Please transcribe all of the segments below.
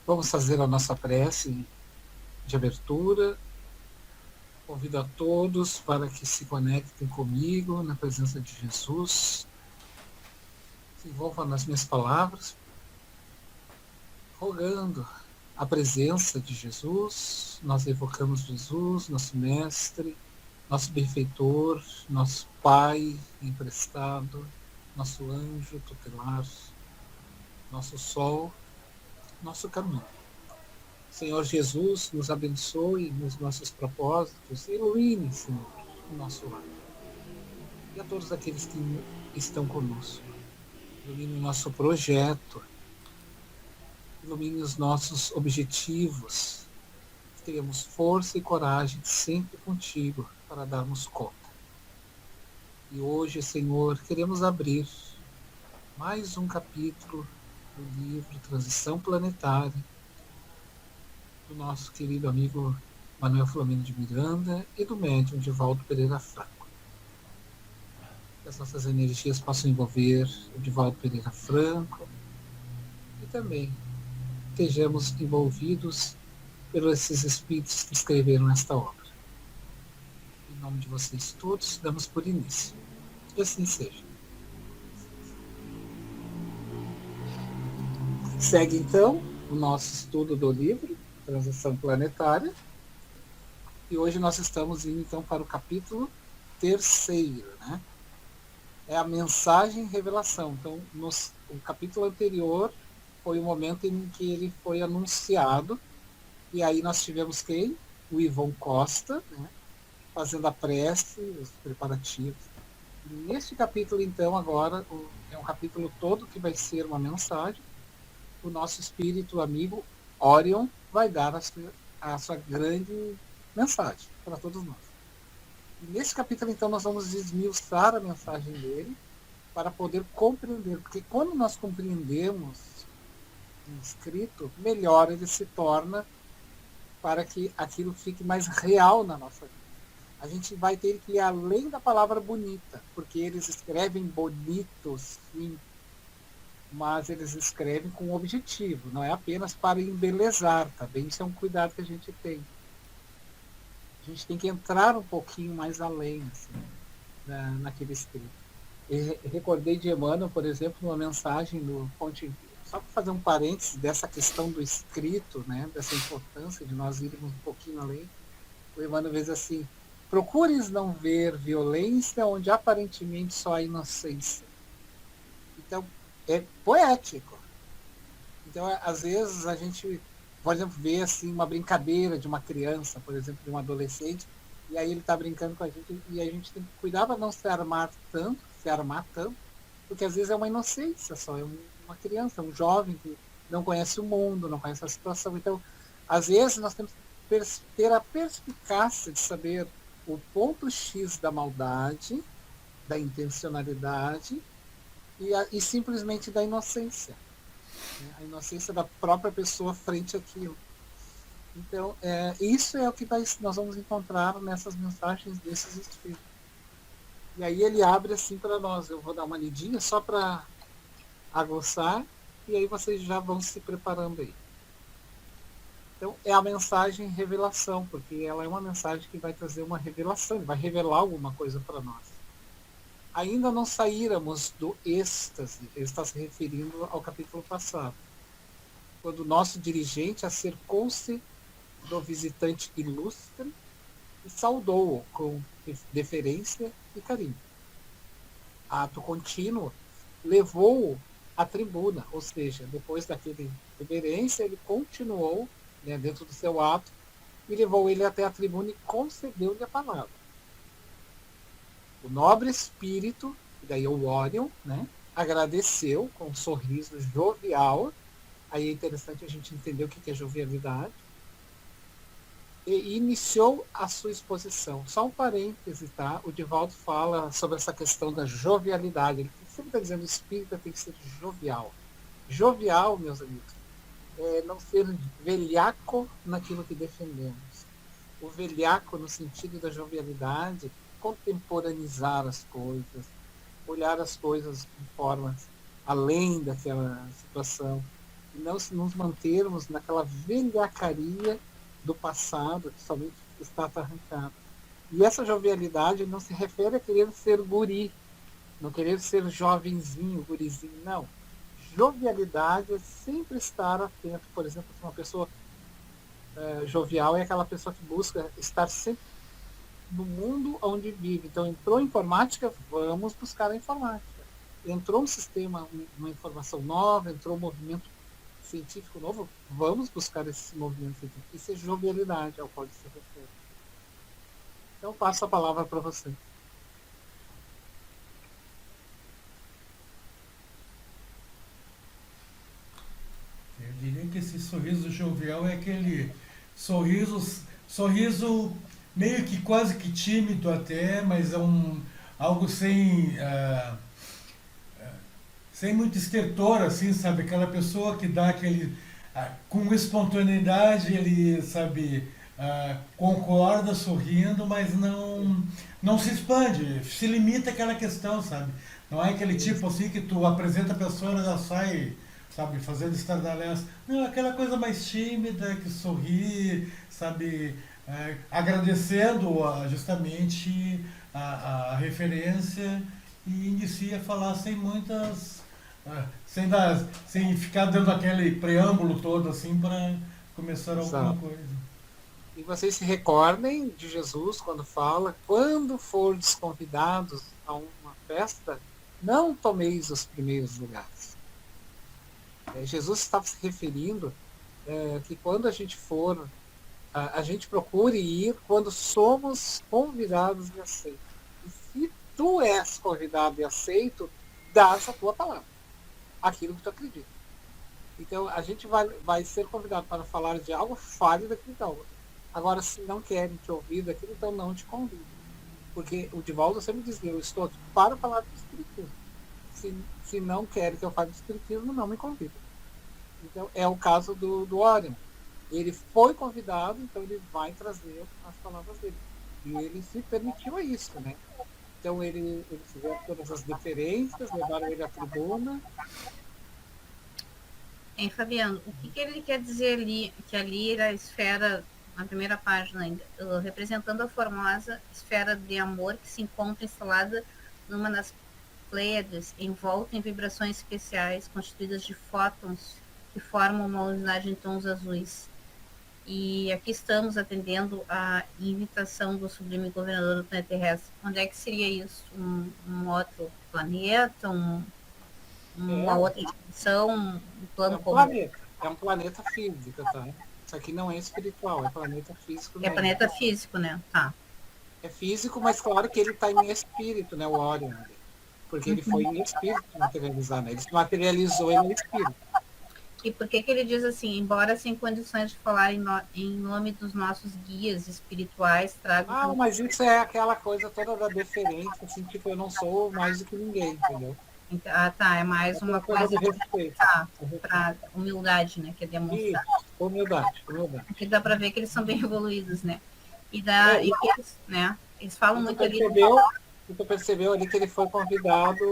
Vamos fazer a nossa prece de abertura. Convido a todos para que se conectem comigo na presença de Jesus. Se envolvam nas minhas palavras, rogando a presença de Jesus. Nós evocamos Jesus, nosso Mestre, nosso benfeitor, nosso Pai emprestado, nosso anjo tutelar, nosso sol, nosso caminho. Senhor Jesus, nos abençoe nos nossos propósitos, ilumine, Senhor, o nosso lar. E a todos aqueles que estão conosco. Ilumine o nosso projeto, ilumine os nossos objetivos. Teremos força e coragem sempre contigo para darmos conta. E hoje, Senhor, queremos abrir mais um capítulo do livro Transição Planetária, do nosso querido amigo Manuel Flamengo de Miranda e do médium Divaldo Pereira Franco. Que as nossas energias possam envolver o Divaldo Pereira Franco e também estejamos envolvidos pelos esses espíritos que escreveram esta obra. Em nome de vocês todos, damos por início. Que assim seja. Segue então o nosso estudo do livro Transição Planetária. E hoje nós estamos indo então para o capítulo 3º, né? É a mensagem revelação. Então, o capítulo anterior foi o momento em que ele foi anunciado. E aí nós tivemos quem? O Ivon Costa, né? Fazendo a prece, os preparativos. E neste capítulo, então, agora, é um capítulo todo que vai ser uma mensagem. O nosso espírito amigo Orion vai dar a sua grande mensagem para todos nós. E nesse capítulo, então, nós vamos desmiuçar a mensagem dele para poder compreender. Porque quando nós compreendemos um escrito, melhor ele se torna para que aquilo fique mais real na nossa vida. A gente vai ter que ir além da palavra bonita, porque eles escrevem bonito, sim, mas eles escrevem com um objetivo, não é apenas para embelezar, tá bem? Isso é um cuidado que a gente tem. A gente tem que entrar um pouquinho mais além, assim, naquele escrito. E recordei de Emmanuel, por exemplo, uma mensagem no Ponte, só para fazer um parênteses dessa questão do escrito, né, dessa importância de nós irmos um pouquinho além. O Emmanuel diz assim: procures não ver violência onde aparentemente só há inocência. Então, é poético. Então, às vezes, a gente, por exemplo, vê assim, uma brincadeira de uma criança, por exemplo, de um adolescente, e aí ele está brincando com a gente, e a gente tem que cuidar para não se armar tanto, porque às vezes é uma inocência só, é uma criança, um jovem que não conhece o mundo, não conhece a situação. Então, às vezes, nós temos que ter a perspicácia de saber o ponto X da maldade, da intencionalidade e simplesmente da inocência. Né? A inocência da própria pessoa frente àquilo. Então, isso é o que nós vamos encontrar nessas mensagens desses espíritos. E aí ele abre assim para nós. Eu vou dar uma lidinha só para aguçar, e aí vocês já vão se preparando aí. Então, é a mensagem revelação, porque ela é uma mensagem que vai trazer uma revelação, vai revelar alguma coisa para nós. Ainda não saíramos do êxtase, ele está se referindo ao capítulo passado, quando o nosso dirigente acercou-se do visitante ilustre e saudou-o com deferência e carinho. Ato contínuo levou-o à tribuna, ou seja, depois daquele reverência, ele continuou, né, dentro do seu ato, e levou ele até a tribuna e concedeu-lhe a palavra. O nobre espírito, e daí o Orion, né, agradeceu com um sorriso jovial. Aí é interessante a gente entender o que é jovialidade. E iniciou a sua exposição. Só um parêntese, tá? O Divaldo fala sobre essa questão da jovialidade. Ele sempre está dizendo que o espírita tem que ser jovial. Jovial, meus amigos, é não ser velhaco naquilo que defendemos. O velhaco, no sentido da jovialidade, contemporaneizar as coisas, olhar as coisas de formas além daquela situação. e não nos mantermos naquela velhacaria do passado que somente está arrancado. E essa jovialidade não se refere a querer ser guri, não querer ser jovenzinho, gurizinho, não. Jovialidade é sempre estar atento. Por exemplo, se uma pessoa jovial é aquela pessoa que busca estar sempre no mundo onde vive. Então, entrou informática, vamos buscar a informática. Entrou um sistema, uma informação nova, entrou um movimento científico novo, vamos buscar esse movimento científico. Isso é jovialidade ao qual se refere. Então, passo a palavra para você. Eu diria que esse sorriso jovial é aquele sorriso meio que quase que tímido até, mas é algo sem muito estertor, assim, sabe? Aquela pessoa que dá aquele. Com espontaneidade, ele, sabe, concorda sorrindo, mas não se expande, se limita àquela questão, sabe? Não é aquele tipo assim que tu apresenta a pessoa e ela já sai, sabe, fazendo estardalhaço. Não, é aquela coisa mais tímida, que sorri, sabe, agradecendo justamente a referência e inicia a falar sem muitas sem ficar dando aquele preâmbulo todo assim para começar alguma Exato. coisa. E vocês se recordem de Jesus quando fala: quando fordes convidados a uma festa, não tomeis os primeiros lugares. Jesus estava se referindo que quando a gente for, a gente procure ir quando somos convidados e aceitos. E se tu és convidado e aceito, dás a tua palavra, aquilo que tu acredita. Então, a gente vai ser convidado para falar de algo, fale daquilo. Então, agora, se não querem te ouvir daquilo, então não te convido. Porque o Divaldo sempre dizia: eu estou aqui para falar do Espiritismo. Se não querem que eu fale do Espiritismo, não me convidem. Então, é o caso do Orion. Ele foi convidado, então ele vai trazer as palavras dele. E ele se permitiu a isso, né? Então, eles fizeram todas as deferências, levaram ele à tribuna. Hein, Fabiano, o que ele quer dizer ali, que ali era a esfera, na primeira página ainda, representando a formosa esfera de amor que se encontra instalada numa das Pleiades, envolta em vibrações especiais constituídas de fótons que formam uma unidade em tons azuis. E aqui estamos atendendo a invitação do sublime governador do planeta terrestre. Onde é que seria isso? Um outro planeta? Uma outra dimensão? Um plano comum? É um planeta físico, tá? Isso aqui não é espiritual, é planeta físico mesmo. É planeta físico, né? Tá. É físico, mas claro que ele está em espírito, né? O Orion. Porque ele foi em espírito materializar, né? Ele se materializou em espírito. E por que ele diz assim: embora sem condições de falar em nome dos nossos guias espirituais, trago... Mas isso é aquela coisa toda da deferência, assim, tipo, eu não sou mais do que ninguém, entendeu? Tá, é mais uma coisa de respeito. Para humildade, né, que é demonstrar. Isso, humildade. Aqui dá para ver que eles são bem evoluídos, né? E que eles, né, eles falam muito ali... Tu percebeu ali que ele foi convidado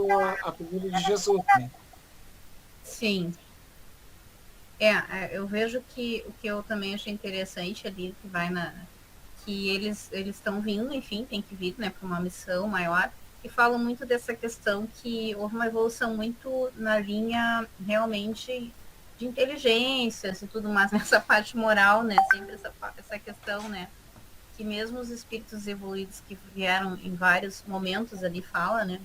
a pedido de Jesus, né? Sim. Eu vejo que o que eu também achei interessante ali, que vai que eles estão vindo, enfim, tem que vir, né, para uma missão maior, e falam muito dessa questão que houve uma evolução muito na linha realmente de inteligências e tudo mais, nessa parte moral, né, sempre essa questão, né, que mesmo os espíritos evoluídos que vieram em vários momentos ali fala, né,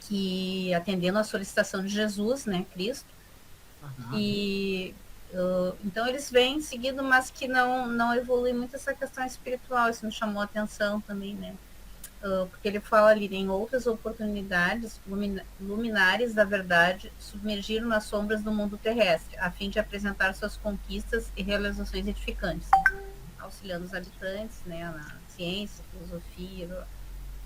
que atendendo à solicitação de Jesus, né, Cristo, e então eles vêm seguido, mas que não evolui muito essa questão espiritual. Isso me chamou a atenção também, né? Porque ele fala ali: em outras oportunidades, luminares da verdade submergiram nas sombras do mundo terrestre, a fim de apresentar suas conquistas e realizações edificantes, auxiliando os habitantes, né, na ciência, filosofia.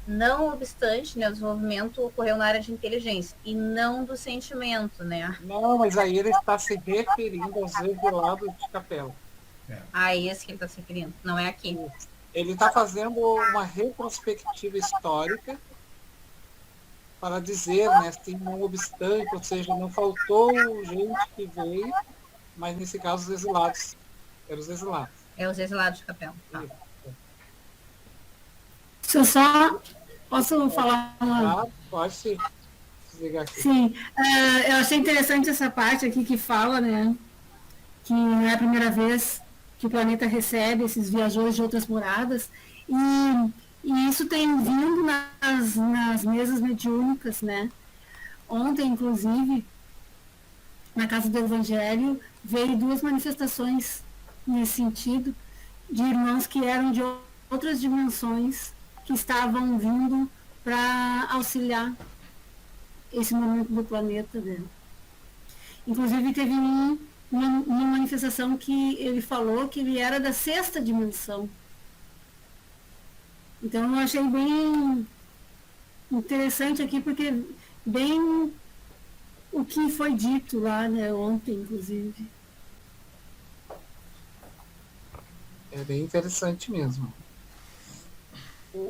Não obstante, né, o desenvolvimento ocorreu na área de inteligência e não do sentimento, né? Não, mas aí ele está se referindo aos revelados de Capela. Esse que ele está se referindo, não é aqui. Ele está fazendo uma retrospectiva histórica para dizer, né, assim, não obstante, ou seja, não faltou gente que veio, mas nesse caso os exilados, eram os exilados. É os exilados de Capela. Tá. Se eu só posso falar uma... Pode sim. Desligar aqui. Sim, eu achei interessante essa parte aqui que fala, né, que não é a primeira vez que o planeta recebe esses viajores de outras moradas, e isso tem vindo nas mesas mediúnicas, né? Ontem, inclusive, na Casa do Evangelho, veio 2 manifestações nesse sentido, de irmãos que eram de outras dimensões, que estavam vindo para auxiliar esse momento do planeta dele. Inclusive, teve uma manifestação que ele falou que ele era da 6ª dimensão. Então, eu achei bem interessante aqui, porque bem o que foi dito lá, né, ontem, inclusive. É bem interessante mesmo.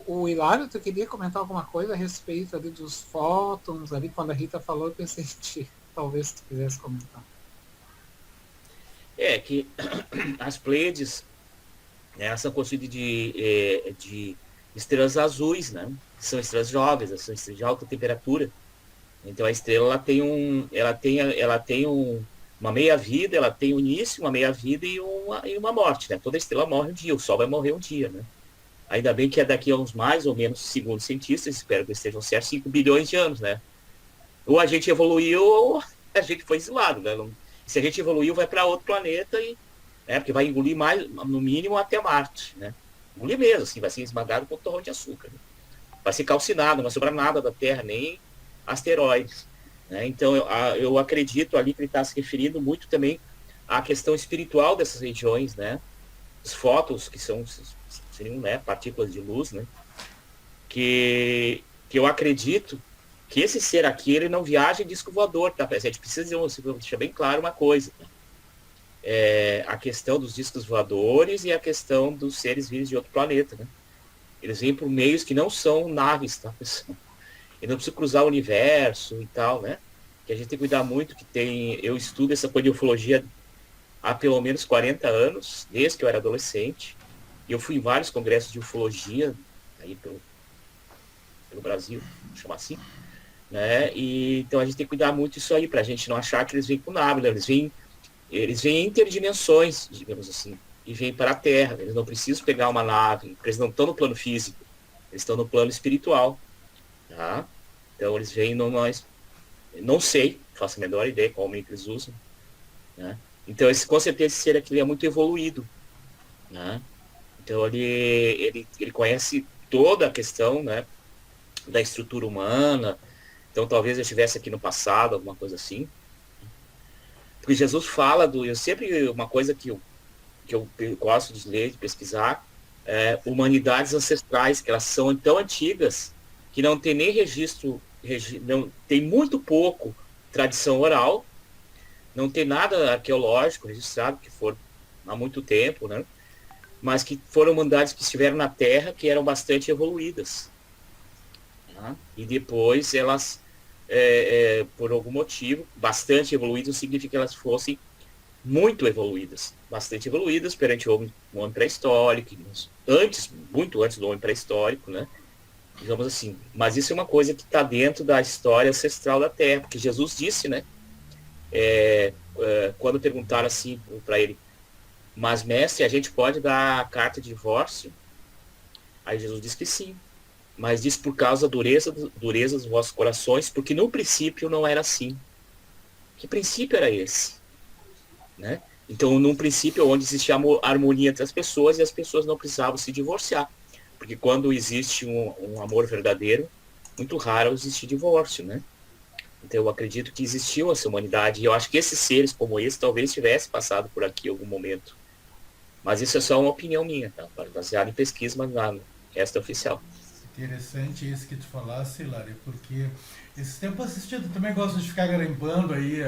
O Hilário, tu queria comentar alguma coisa a respeito ali dos fótons, ali quando a Rita falou, eu pensei que talvez tu quisesse comentar. É que as Pleiades, né, elas são constituídas de estrelas azuis, né? São estrelas jovens, são estrelas de alta temperatura. Então a estrela ela tem uma meia-vida, ela tem um início, uma meia-vida e uma morte, né? Toda estrela morre um dia, o Sol vai morrer um dia, né? Ainda bem que é daqui a uns mais ou menos, segundo os cientistas, espero que estejam certos, 5 bilhões de anos, né? Ou a gente evoluiu ou a gente foi exilado, né? Se a gente evoluiu, vai para outro planeta porque vai engolir mais, no mínimo, até Marte, né? Engolir mesmo, assim, vai ser esmagado com um torrão de açúcar, né? Vai ser calcinado, não vai sobrar nada da Terra, nem asteroides, né? Então, eu acredito ali que ele está se referindo muito também à questão espiritual dessas regiões, né? Os fótons, que seriam, né, partículas de luz, né? Que eu acredito que esse ser aqui, ele não viaja em disco voador, tá? A gente precisa deixar bem claro uma coisa, tá? A questão dos discos voadores e a questão dos seres vivos de outro planeta, né? Eles vêm por meios que não são naves, tá, pessoal? E não precisa cruzar o universo e tal, né? Que a gente tem que cuidar muito, eu estudo essa coisa de ufologia há pelo menos 40 anos, desde que eu era adolescente. E eu fui em vários congressos de ufologia, aí pelo Brasil, vamos chamar assim, né? E então a gente tem que cuidar muito disso aí, pra gente não achar que eles vêm com nada, eles vêm em interdimensões, digamos assim, e vêm para a Terra. Eles não precisam pegar uma nave, porque eles não estão no plano físico, eles estão no plano espiritual, tá? Então eles vêm não sei, faço a menor ideia qual meio que eles usam, né? Então com certeza esse ser aqui é muito evoluído, né? Então ele conhece toda a questão, né, da estrutura humana. Então talvez eu estivesse aqui no passado, alguma coisa assim. Porque Jesus fala uma coisa que eu gosto de ler, de pesquisar, humanidades ancestrais, que elas são tão antigas que não tem nem registro, não tem muito pouco tradição oral, não tem nada arqueológico registrado, que for há muito tempo, né? Mas que foram humanidades que estiveram na Terra, que eram bastante evoluídas. Tá? E depois elas, por algum motivo, bastante evoluídas significa que elas fossem muito evoluídas. Bastante evoluídas perante o homem pré-histórico, muito antes do homem pré-histórico, né? Digamos assim. Mas isso é uma coisa que está dentro da história ancestral da Terra, porque Jesus disse, né? Quando perguntaram assim para ele, mas mestre, a gente pode dar a carta de divórcio? Aí Jesus disse que sim, mas disse por causa da dureza dos vossos corações, porque no princípio não era assim. Que princípio era esse? Né? Então, num princípio onde existia harmonia entre as pessoas e as pessoas não precisavam se divorciar, porque quando existe um amor verdadeiro, muito raro existe divórcio, né? Então eu acredito que existiu essa humanidade, e eu acho que esses seres como esse talvez tivessem passado por aqui em algum momento. Mas isso é só uma opinião minha, tá? Baseada em pesquisa, mas nada, esta é oficial. Interessante isso que tu falasse, Hilário, porque esse tempo assistido, eu também gosto de ficar garimpando aí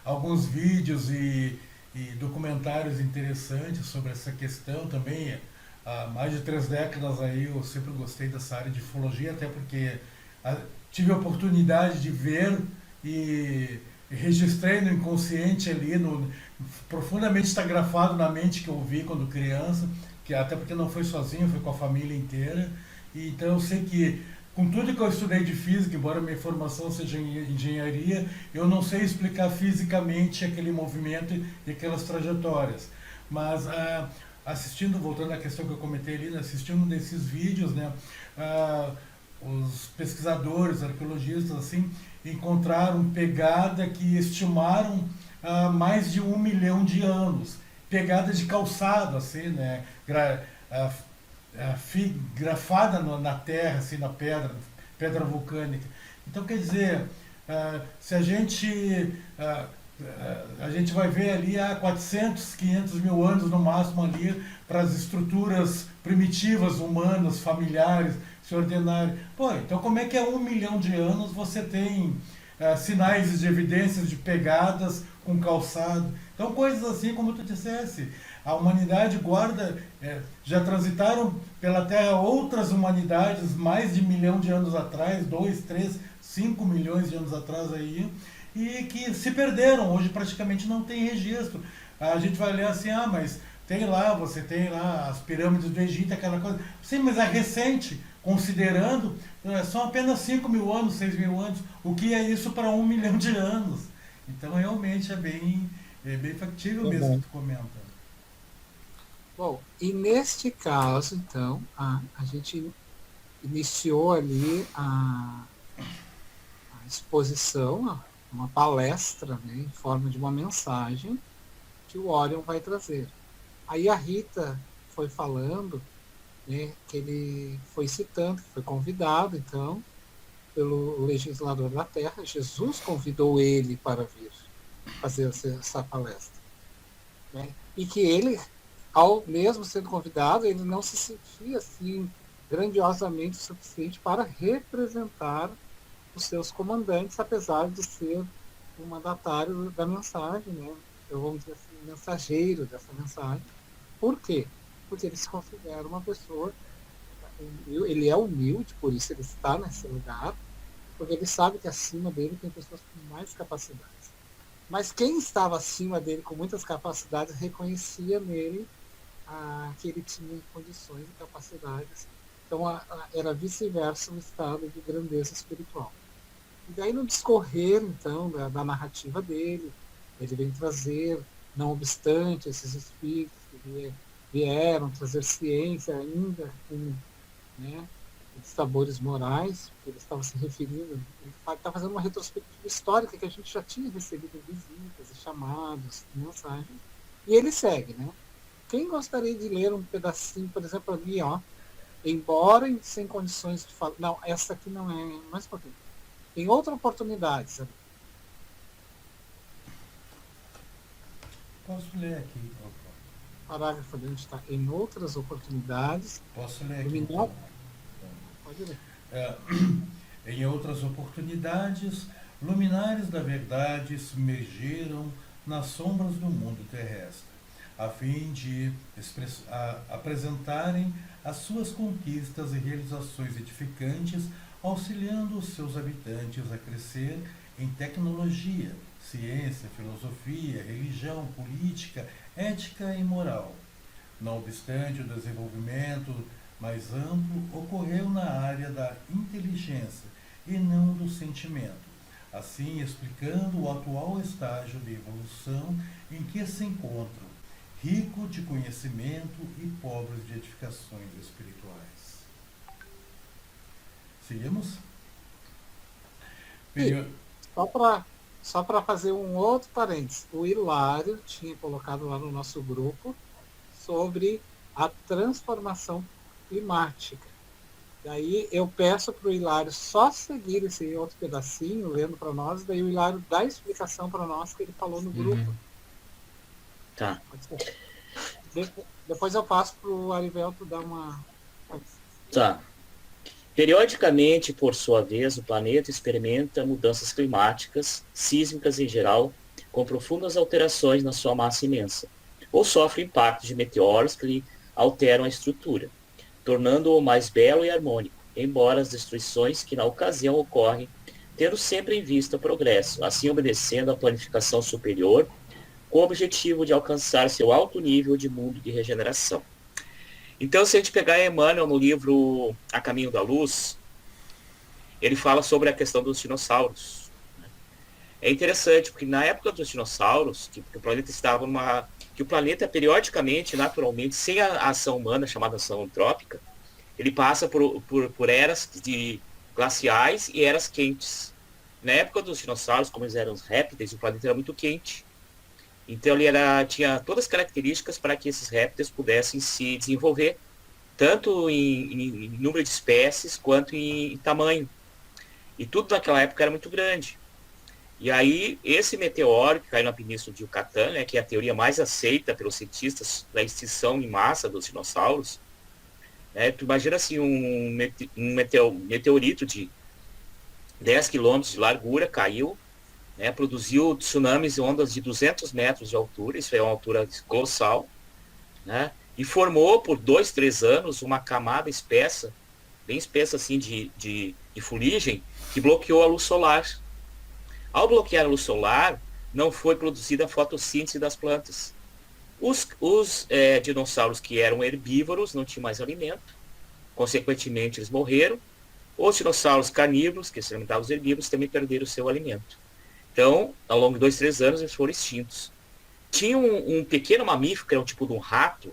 alguns vídeos e documentários interessantes sobre essa questão também. Há mais de 3 décadas aí eu sempre gostei dessa área de ufologia, até porque tive a oportunidade de ver e registrei no inconsciente ali, profundamente está grafado na mente que eu vi quando criança, que até porque não foi sozinho, foi com a família inteira. E, então eu sei que, com tudo que eu estudei de física, embora minha formação seja em engenharia, eu não sei explicar fisicamente aquele movimento e aquelas trajetórias. Mas assistindo, voltando à questão que eu comentei ali, né, assistindo desses vídeos, né, os pesquisadores, arqueologistas, assim, encontraram pegada que estimaram mais de 1 milhão de anos. Pegada de calçado, assim, né, grafada na terra, assim, na pedra vulcânica. Então, quer dizer, se a gente vai ver ali há 400, 500 mil anos no máximo ali para as estruturas primitivas, humanas, familiares, se ordenarem. Pô, então como é que há 1 milhão de anos você tem sinais de evidências de pegadas com calçado? Então coisas assim, como tu dissesse, a humanidade guarda, já transitaram pela Terra outras humanidades mais de 1 milhão de anos atrás, 2, 3, 5 milhões de anos atrás aí, e que se perderam, hoje praticamente não tem registro. A gente vai ler assim, mas você tem lá as pirâmides do Egito, aquela coisa. Sim, mas é recente, considerando, são apenas 5 mil anos, 6 mil anos, o que é isso para 1 milhão de anos? Então realmente é bem factível mesmo que tu comenta. Bom, e neste caso, então, a gente iniciou ali a exposição, uma palestra, né, em forma de uma mensagem que o Orion vai trazer. Aí a Rita foi falando, né, que ele foi citando, que foi convidado, então, pelo legislador da Terra. Jesus convidou ele para vir fazer essa palestra. Né? E que ele, ao mesmo sendo convidado, ele não se sentia assim grandiosamente o suficiente para representar os seus comandantes, apesar de ser o mandatário da mensagem, né? Eu vou dizer assim, mensageiro dessa mensagem. Por quê? Porque ele se considera uma pessoa, ele é humilde, por isso ele está nesse lugar, porque ele sabe que acima dele tem pessoas com mais capacidades. Mas quem estava acima dele com muitas capacidades reconhecia nele que ele tinha condições e capacidades. Então era vice-versa um estado de grandeza espiritual. E daí no discorrer, então, da narrativa dele, ele vem trazer, não obstante esses espíritos que vieram trazer ciência ainda com, né, sabores morais, que ele estava se referindo, ele está fazendo uma retrospectiva histórica que a gente já tinha recebido visitas e chamados, mensagens, e ele segue, né? Quem gostaria de ler um pedacinho, por exemplo, ali, embora sem condições de falar, não, essa aqui não é, mais um pouquinho. Em outra oportunidade, sabe? Posso ler aqui. Parágrafo ali onde está. Em outras oportunidades. Posso ler aqui. Então. Pode ler. Em outras oportunidades, luminares da verdade submergiram nas sombras do mundo terrestre, a fim de apresentarem as suas conquistas e realizações edificantes, auxiliando os seus habitantes a crescer em tecnologia, ciência, filosofia, religião, política, ética e moral. Não obstante, o desenvolvimento mais amplo ocorreu na área da inteligência e não do sentimento, assim explicando o atual estágio de evolução em que se encontram, rico de conhecimento e pobres de edificações espirituais. Seguimos? Só para fazer um outro parênteses, o Hilário tinha colocado lá no nosso grupo sobre a transformação climática. Daí eu peço para o Hilário só seguir esse outro pedacinho, lendo para nós, daí o Hilário dá a explicação para nós que ele falou no grupo. Tá. Depois eu passo para o Arivelto dar uma... Tá. Periodicamente, por sua vez, o planeta experimenta mudanças climáticas, sísmicas em geral, com profundas alterações na sua massa imensa, ou sofre impactos de meteoros que lhe alteram a estrutura, tornando-o mais belo e harmônico. embora as destruições que na ocasião ocorrem, tendo sempre em vista o progresso, assim obedecendo à planificação superior, com o objetivo de alcançar seu alto nível de mundo de regeneração. Então, se a gente pegar Emmanuel no livro A Caminho da Luz, ele fala sobre a questão dos dinossauros. É interessante, porque na época dos dinossauros, que o planeta estava que o planeta periodicamente, naturalmente, sem a ação humana, chamada ação antrópica, ele passa por eras glaciais e eras quentes. Na época dos dinossauros, como eles eram répteis, o planeta era muito quente. Então ele tinha todas as características para que esses répteis pudessem se desenvolver, tanto em número de espécies quanto em tamanho. E tudo naquela época era muito grande. E aí, esse meteoro que caiu na Península de Yucatán, né, que é a teoria mais aceita pelos cientistas da extinção em massa dos dinossauros, né, tu imagina assim, um meteorito de 10 quilômetros de largura caiu, né, produziu tsunamis e ondas de 200 metros de altura, isso é uma altura colossal, né, e formou por 2, 3 anos uma camada espessa, bem espessa assim de fuligem, que bloqueou a luz solar. Ao bloquear a luz solar, não foi produzida a fotossíntese das plantas. Os dinossauros que eram herbívoros não tinham mais alimento, consequentemente eles morreram. Os dinossauros carnívoros, que se alimentavam dos herbívoros, também perderam o seu alimento. Então, ao longo de 2, 3 anos, eles foram extintos. Tinha um pequeno mamífero, que era um tipo de um rato,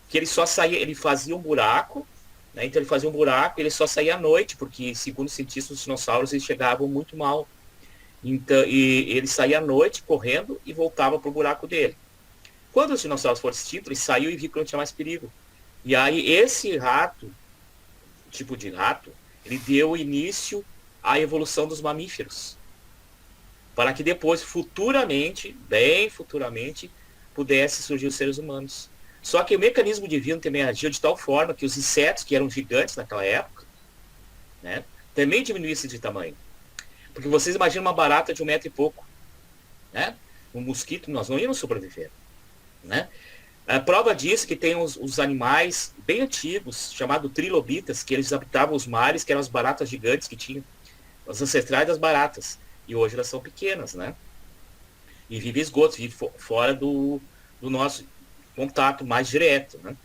que ele só saía, ele fazia um buraco, né? Então ele fazia um buraco e ele só saía à noite, porque, segundo os cientistas, os dinossauros eles chegavam muito mal. Então, e ele saía à noite correndo e voltava para o buraco dele. Quando os dinossauros foram extintos, ele saiu e viu que não tinha mais perigo. E aí esse rato, tipo de rato, ele deu início à evolução dos mamíferos. Para que depois, futuramente, bem futuramente, pudesse surgir os seres humanos. Só que o mecanismo divino também agiu de tal forma que os insetos, que eram gigantes naquela época, né, também diminuíssem de tamanho. Porque vocês imaginam uma barata de 1 metro e pouco, né? Um mosquito, nós não íamos sobreviver, né? A prova disso que tem os animais bem antigos, chamados trilobitas, que eles habitavam os mares, que eram as baratas gigantes que tinham, os ancestrais das baratas. E hoje elas são pequenas, né? E vivem esgotos, vivem fora do nosso contato mais direto, né?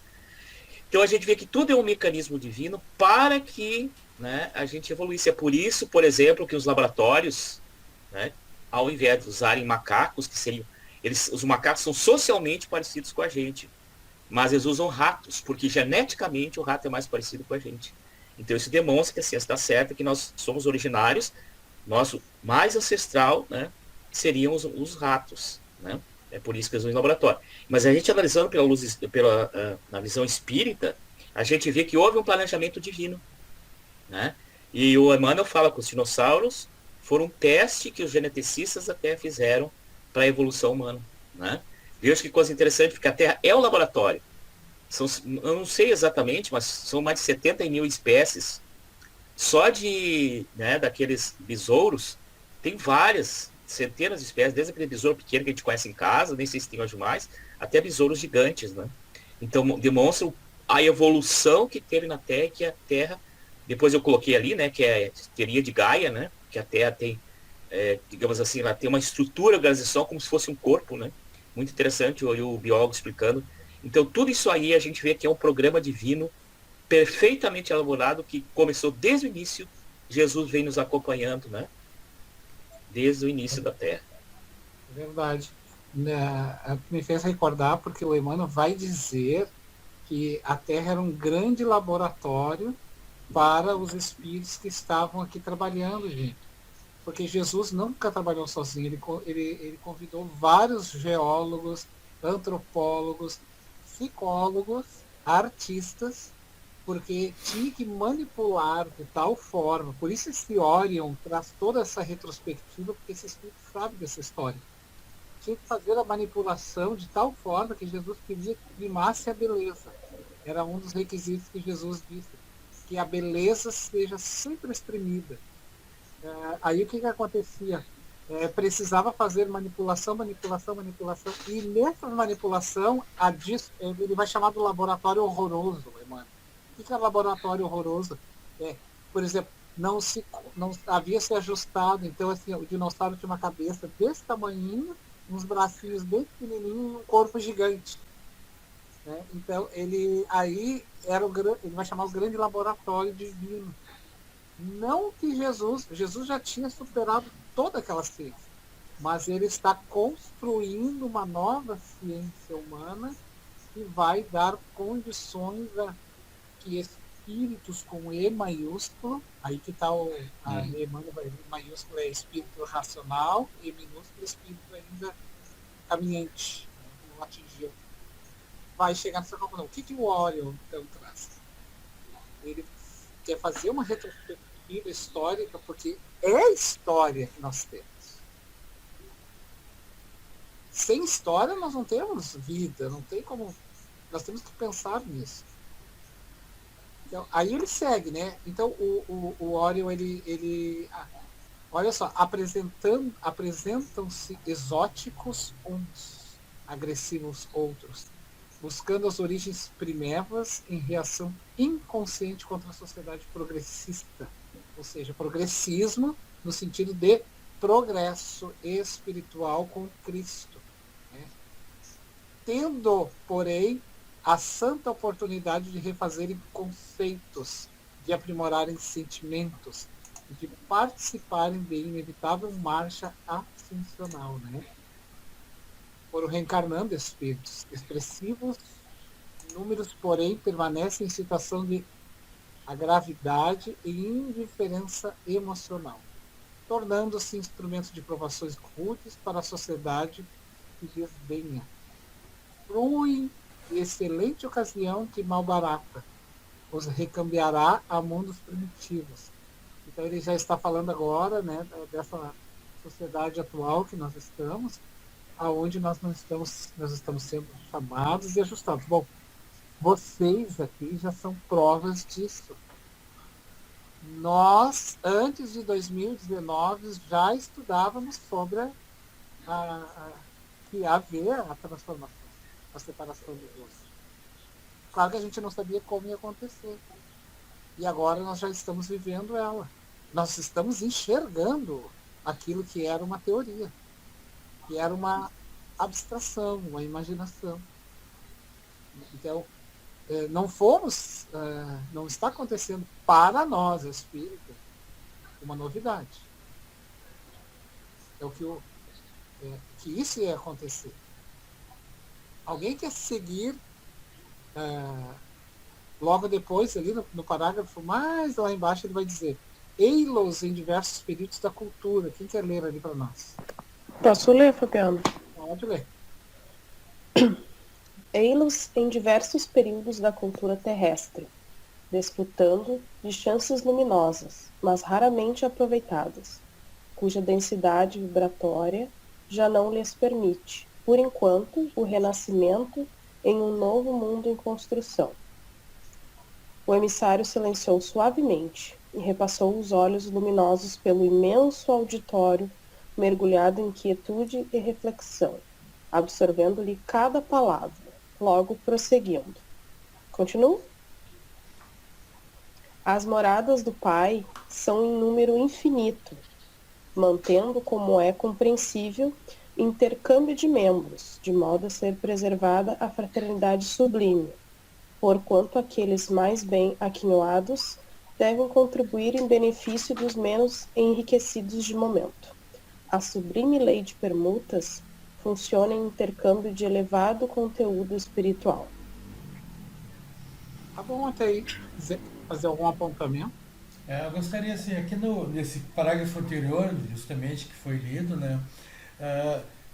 Então a gente vê que tudo é um mecanismo divino para que, né, a gente evoluísse. É por isso, por exemplo, que os laboratórios, né, ao invés de usarem macacos, que seriam... os macacos são socialmente parecidos com a gente, mas eles usam ratos, porque geneticamente o rato é mais parecido com a gente. Então isso demonstra que a ciência está certa, que nós somos originários, nosso mais ancestral, né, seriam os ratos, né? É por isso que eles usam em laboratório. Mas a gente analisando na visão espírita, a gente vê que houve um planejamento divino, né? E o Emmanuel fala que os dinossauros foram um teste que os geneticistas até fizeram para a evolução humana, né? Veja que coisa interessante, porque a Terra é um laboratório. Eu não sei exatamente, mas são mais de 70 mil espécies. Só daqueles besouros, tem várias, centenas de espécies, desde aquele besouro pequeno que a gente conhece em casa, nem sei se tem hoje mais, até besouros gigantes, né? Então, demonstram a evolução que teve na Terra, que a Terra, depois eu coloquei ali, né, que é a teoria de Gaia, né, que a Terra tem, digamos assim, ela tem uma estrutura, organização, como se fosse um corpo, né? Muito interessante, o biólogo explicando. Então, tudo isso aí a gente vê que é um programa divino perfeitamente elaborado, que começou desde o início. Jesus vem nos acompanhando, né? Desde o início da Terra. Verdade. Me fez recordar porque o Emmanuel vai dizer que a Terra era um grande laboratório para os espíritos que estavam aqui trabalhando, gente. Porque Jesus nunca trabalhou sozinho, ele convidou vários geólogos, antropólogos, psicólogos, artistas, porque tinha que manipular de tal forma. Por isso esse Orion traz toda essa retrospectiva, porque esse espírito sabe dessa história. Tinha que fazer a manipulação de tal forma que Jesus queria que primasse a beleza. Era um dos requisitos que Jesus disse, que a beleza seja sempre exprimida. Aí o que acontecia? Precisava fazer manipulação, e nessa manipulação ele vai chamar do laboratório horroroso, Emmanuel. O que é laboratório horroroso? por exemplo, não havia se ajustado. Então, assim, o dinossauro tinha uma cabeça desse tamanhinho, uns bracinhos bem pequenininhos e um corpo gigante. Né? Então, ele vai chamar o grande laboratório divino. Não que Jesus já tinha superado toda aquela ciência, mas ele está construindo uma nova ciência humana que vai dar condições a que espíritos com E maiúsculo, aí que está a E maiúsculo é espírito racional, E minúsculo é espírito ainda caminhante, não atingiu. Vai chegar nessa conclusão. O que o Orion então traz? Ele quer fazer uma retrospectiva histórica, porque é a história que nós temos. Sem história nós não temos vida, não tem como. Nós temos que pensar nisso. Então, aí ele segue, né? Então o Orion, olha só, apresentam-se exóticos uns, agressivos outros, buscando as origens primevas em reação inconsciente contra a sociedade progressista. Ou seja, progressismo no sentido de progresso espiritual com Cristo. Né? Tendo, porém, a santa oportunidade de refazerem conceitos, de aprimorarem sentimentos, de participarem da inevitável marcha ascensional. Né? Foram reencarnando espíritos expressivos, números, porém, permanecem em situação de gravidade e indiferença emocional, tornando-se instrumentos de provações rudes para a sociedade que desdenha. Fruem de excelente ocasião que mal barata os recambiará a mundos primitivos. Então ele já está falando agora, né, dessa sociedade atual que nós estamos, aonde nós estamos sendo chamados e ajustados. Bom, vocês aqui já são provas disso. Nós, antes de 2019, já estudávamos sobre que haver a transformação, a separação dos dois. Claro que a gente não sabia como ia acontecer. E agora nós já estamos vivendo ela. Nós estamos enxergando aquilo que era uma teoria, que era uma abstração, uma imaginação. Então, não está acontecendo para nós, espíritas, uma novidade. É o que isso ia acontecer. Alguém quer seguir logo depois, ali no parágrafo mais lá embaixo, ele vai dizer: ei-los em diversos períodos da cultura. Quem quer ler ali para nós? Posso ler, Fabiano? Pode ler. Ei-los em diversos períodos da cultura terrestre, desfrutando de chances luminosas, mas raramente aproveitadas, cuja densidade vibratória já não lhes permite, por enquanto, o renascimento em um novo mundo em construção. O emissário silenciou suavemente e repassou os olhos luminosos pelo imenso auditório, mergulhado em quietude e reflexão, absorvendo-lhe cada palavra, logo prosseguindo. Continuo? As moradas do Pai são em número infinito, mantendo, como é compreensível, intercâmbio de membros, de modo a ser preservada a fraternidade sublime, porquanto aqueles mais bem aquinhoados devem contribuir em benefício dos menos enriquecidos de momento. A sublime lei de permutas funciona em intercâmbio de elevado conteúdo espiritual. Tá bom até aí. Fazer algum apontamento? Eu gostaria, assim, aqui nesse parágrafo anterior, justamente, que foi lido, né?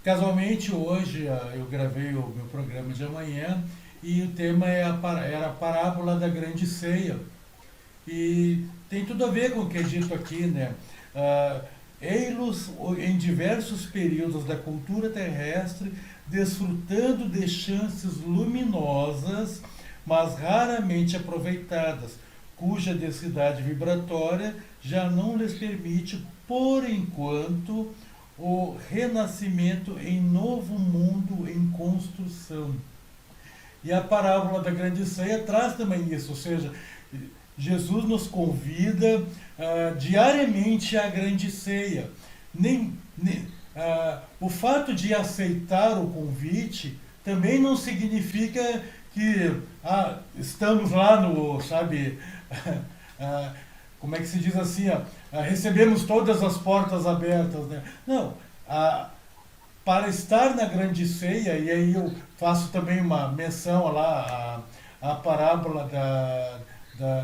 Casualmente, hoje, eu gravei o meu programa de amanhã e o tema era a parábola da grande ceia. E tem tudo a ver com o que é dito aqui, né? Ei-los em diversos períodos da cultura terrestre, desfrutando de chances luminosas, mas raramente aproveitadas, cuja densidade vibratória já não lhes permite, por enquanto, o renascimento em novo mundo em construção. E a parábola da grande ceia traz também isso, ou seja, Jesus nos convida diariamente à grande ceia. O fato de aceitar o convite também não significa que estamos lá no, sabe, como é que se diz assim, recebemos todas as portas abertas, né? Não, para estar na grande ceia, e aí eu faço também uma menção lá à parábola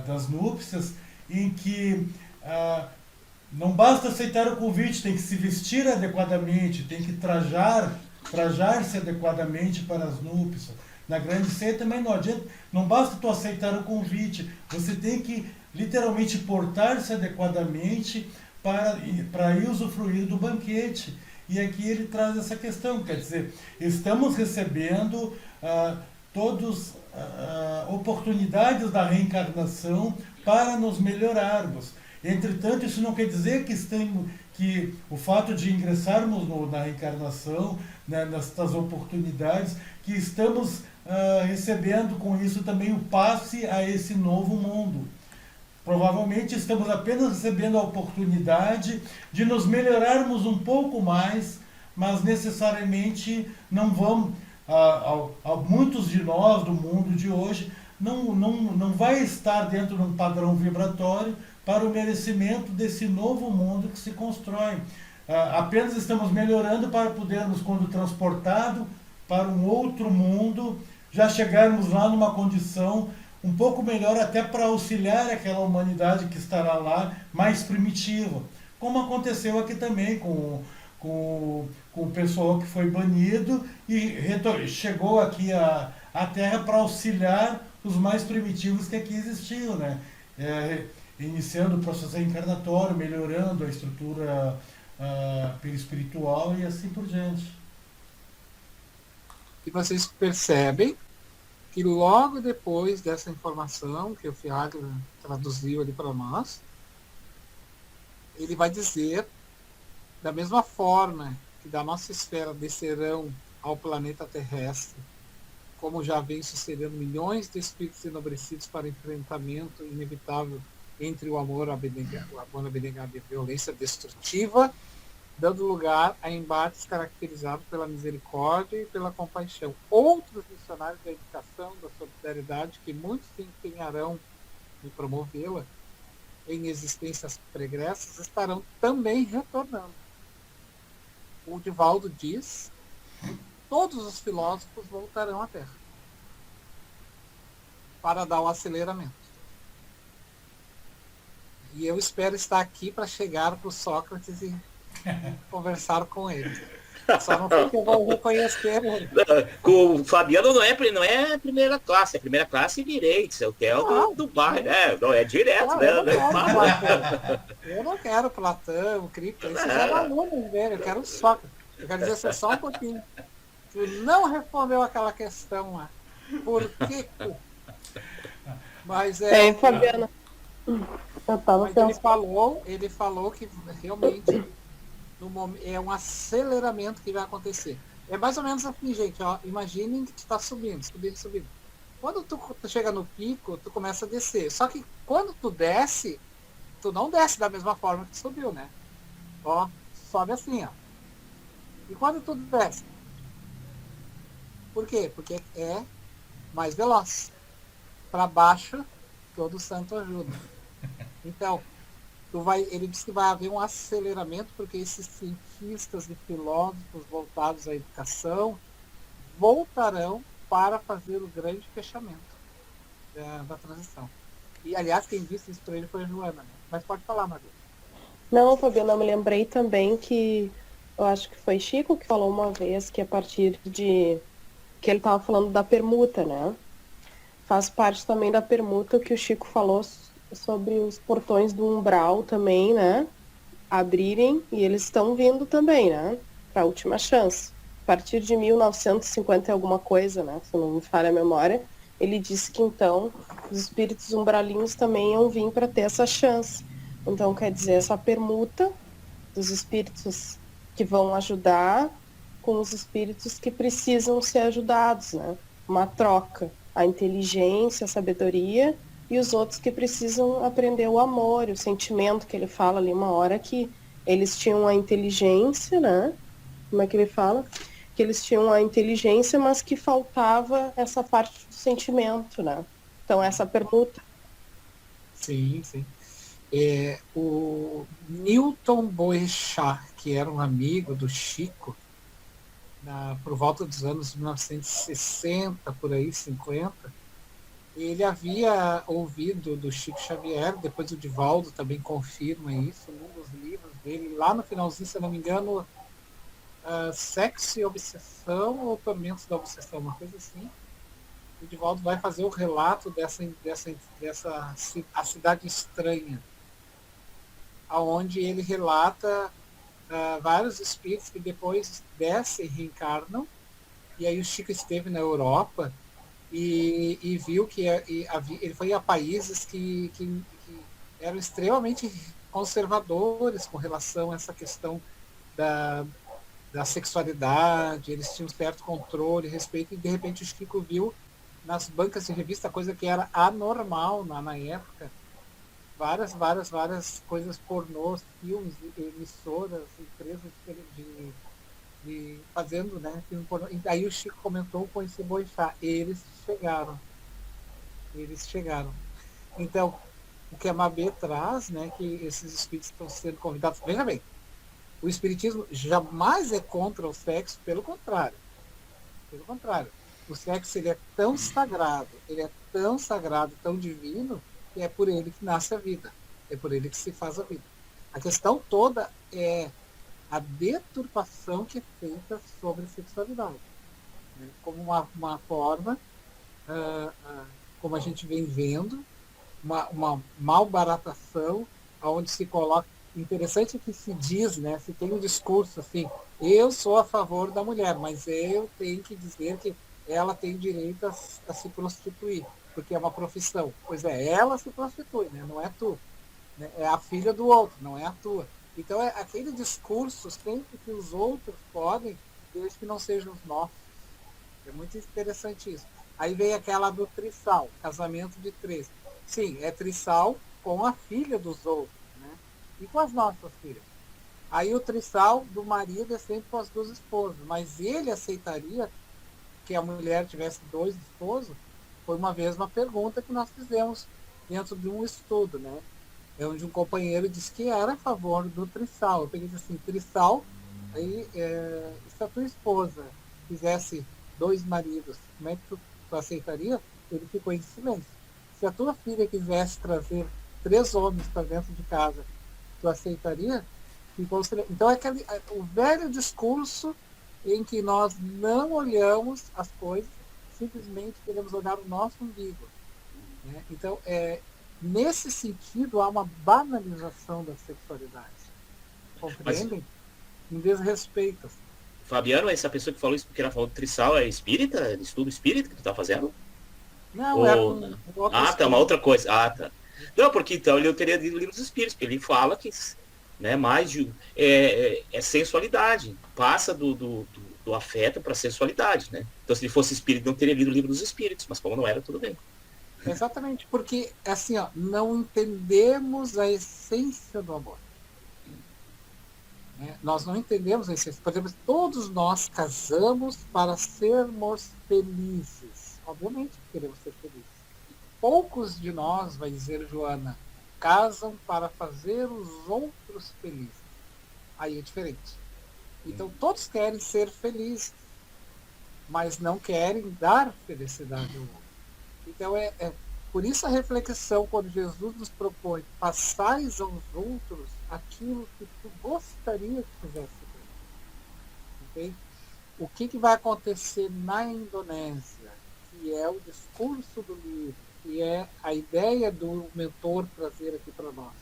das núpcias, em que não basta aceitar o convite, tem que se vestir adequadamente, tem que trajar-se adequadamente para as núpcias. Na grande ceia também não adianta, não basta tu aceitar o convite, você tem que literalmente portar-se adequadamente para ir usufruir do banquete. E aqui ele traz essa questão, quer dizer, estamos recebendo todas oportunidades da reencarnação para nos melhorarmos. Entretanto, isso não quer dizer que o fato de ingressarmos na reencarnação, né, nestas oportunidades, que estamos recebendo com isso também o passe a esse novo mundo. Provavelmente estamos apenas recebendo a oportunidade de nos melhorarmos um pouco mais, mas necessariamente não vamos, muitos de nós do mundo de hoje, não vai estar dentro de um padrão vibratório para o merecimento desse novo mundo que se constrói. Apenas estamos melhorando para podermos, quando transportado para um outro mundo, já chegarmos lá numa condição um pouco melhor, até para auxiliar aquela humanidade que estará lá mais primitiva. Como aconteceu aqui também com o pessoal que foi banido e chegou aqui à Terra para auxiliar os mais primitivos que aqui existiam, né? Iniciando o processo reencarnatório, melhorando a estrutura perispiritual e assim por diante. E vocês percebem que logo depois dessa informação que o Fiagro traduziu ali para nós, ele vai dizer, da mesma forma que da nossa esfera descerão ao planeta terrestre, como já vem sucedendo milhões de espíritos enobrecidos para o enfrentamento inevitável entre o amor abnegado e a violência destrutiva, dando lugar a embates caracterizados pela misericórdia e pela compaixão. Outros missionários da educação, da solidariedade, que muitos se empenharão em promovê-la em existências pregressas, estarão também retornando. O Divaldo diz: todos os filósofos voltarão à Terra para dar um aceleramento. E eu espero estar aqui para chegar para o Sócrates e conversar com ele. Só não sei que eu vou reconhecer ele. Com o Fabiano não é primeira classe, é primeira classe direito, é o hotel do bairro, né? Não é direto, né? Eu não quero Platão, Cripto, esses eram alunos dele, eu quero Sócrates. Eu quero dizer assim, só um pouquinho. Tu não respondeu aquela questão lá. Por que? Mas Fabiana. Eu tava pensando. Ele falou que realmente é um aceleramento que vai acontecer. É mais ou menos assim, gente. Ó, imaginem que tu está subindo. Quando tu chega no pico, tu começa a descer. Só que quando tu desce, tu não desce da mesma forma que tu subiu, né? Ó, sobe assim, ó. E quando tu desce? Por quê? Porque é mais veloz. Para baixo, todo santo ajuda. Então, ele diz que vai haver um aceleramento, porque esses cientistas e filósofos voltados à educação voltarão para fazer o grande fechamento da transição. E, aliás, quem disse isso para ele foi a Joana. Né? Mas pode falar, Maria. Não, Fabiana, eu me lembrei também que eu acho que foi Chico que falou uma vez que a partir de que ele estava falando da permuta, né? Faz parte também da permuta que o Chico falou sobre os portões do umbral também, né? Abrirem, e eles estão vindo também, né? Para a última chance. A partir de 1950 e alguma coisa, né? Se não me falha a memória, ele disse que então os espíritos umbralinhos também iam vir para ter essa chance. Então, quer dizer, essa permuta dos espíritos que vão ajudar com os espíritos que precisam ser ajudados, né? Uma troca. A inteligência, a sabedoria e os outros que precisam aprender o amor, o sentimento, que ele fala ali uma hora que eles tinham a inteligência, né? Como é que ele fala? Que eles tinham a inteligência, mas que faltava essa parte do sentimento, né? Então, essa permuta. Sim, sim. O Newton Boechat, que era um amigo do Chico, por volta dos anos 1960, por aí, 50, ele havia ouvido do Chico Xavier, depois o Divaldo também confirma isso, num dos livros dele, lá no finalzinho, se eu não me engano, Sexo e Obsessão ou Tormentos da Obsessão, uma coisa assim. O Divaldo vai fazer o relato dessa A Cidade Estranha, aonde ele relata vários espíritos que depois descem e reencarnam. E aí o Chico esteve na Europa e viu que ele foi a países que eram extremamente conservadores com relação a essa questão da sexualidade. Eles tinham um certo controle, respeito, e de repente o Chico viu nas bancas de revista, coisa que era anormal na época, várias coisas pornôs, filmes, emissoras, empresas fazendo, né, filme pornô. E aí o Chico comentou com esse Boechat, eles chegaram. Então, o que a Mabê traz, né, que esses espíritos estão sendo convidados. Veja bem, o espiritismo jamais é contra o sexo, pelo contrário. Pelo contrário. O sexo, ele é tão sagrado, tão divino, que é por ele que nasce a vida. É por ele que se faz a vida. A questão toda é a deturpação que é feita sobre a sexualidade, né? Como uma forma, como a gente vem vendo, uma malbaratação, onde se coloca. Interessante que se diz, né, se tem um discurso assim, eu sou a favor da mulher, mas eu tenho que dizer que ela tem direito a se prostituir, porque é uma profissão. Pois é, ela se prostitui, né, não é tu. Né, é a filha do outro, não é a tua. Então é aquele discurso sempre que os outros podem, desde que não sejam os nossos. É muito interessante isso. Aí vem aquela do trissal, casamento de três. Sim, é trissal com a filha dos outros, né? E com as nossas filhas. Aí o trissal do marido é sempre com as duas esposas, mas ele aceitaria que a mulher tivesse dois esposos? Foi uma vez uma pergunta que nós fizemos dentro de um estudo, né? Onde um companheiro disse que era a favor do trissal. Eu peguei assim, trissal, aí se a tua esposa fizesse dois maridos, como é que tu aceitaria? Ele ficou em silêncio. Se a tua filha quisesse trazer 3 homens para dentro de casa, tu aceitaria? Ficou silêncio. Então é o velho discurso em que nós não olhamos as coisas, simplesmente queremos olhar o nosso umbigo, né? Então, nesse sentido, há uma banalização da sexualidade. Compreendem? Um desrespeito. Fabiano, essa pessoa que falou isso porque ela falou do trissal é espírita? É estudo espírita que tu tá fazendo? Não, tá, uma outra coisa. Ah, tá. Não, porque então eu teria lido o livro dos espíritos, porque ele fala que, né, mais de sensualidade, passa do afeto para a sensualidade, né? Então, se ele fosse espírito, não teria lido o livro dos espíritos, mas como não era, tudo bem. Exatamente, porque assim, não entendemos a essência do amor. Nós não entendemos a essência. Por exemplo, todos nós casamos para sermos felizes. Obviamente queremos ser felizes. Poucos de nós, vai dizer Joana, casam para fazer os outros felizes. Aí é diferente. Então todos querem ser felizes, mas não querem dar felicidade ao outro. Então por isso a reflexão, quando Jesus nos propõe, passais aos outros aquilo que tu gostaria que fizesse. Okay? O que vai acontecer na Indonésia, que é o discurso do livro, que é a ideia do mentor trazer aqui para nós?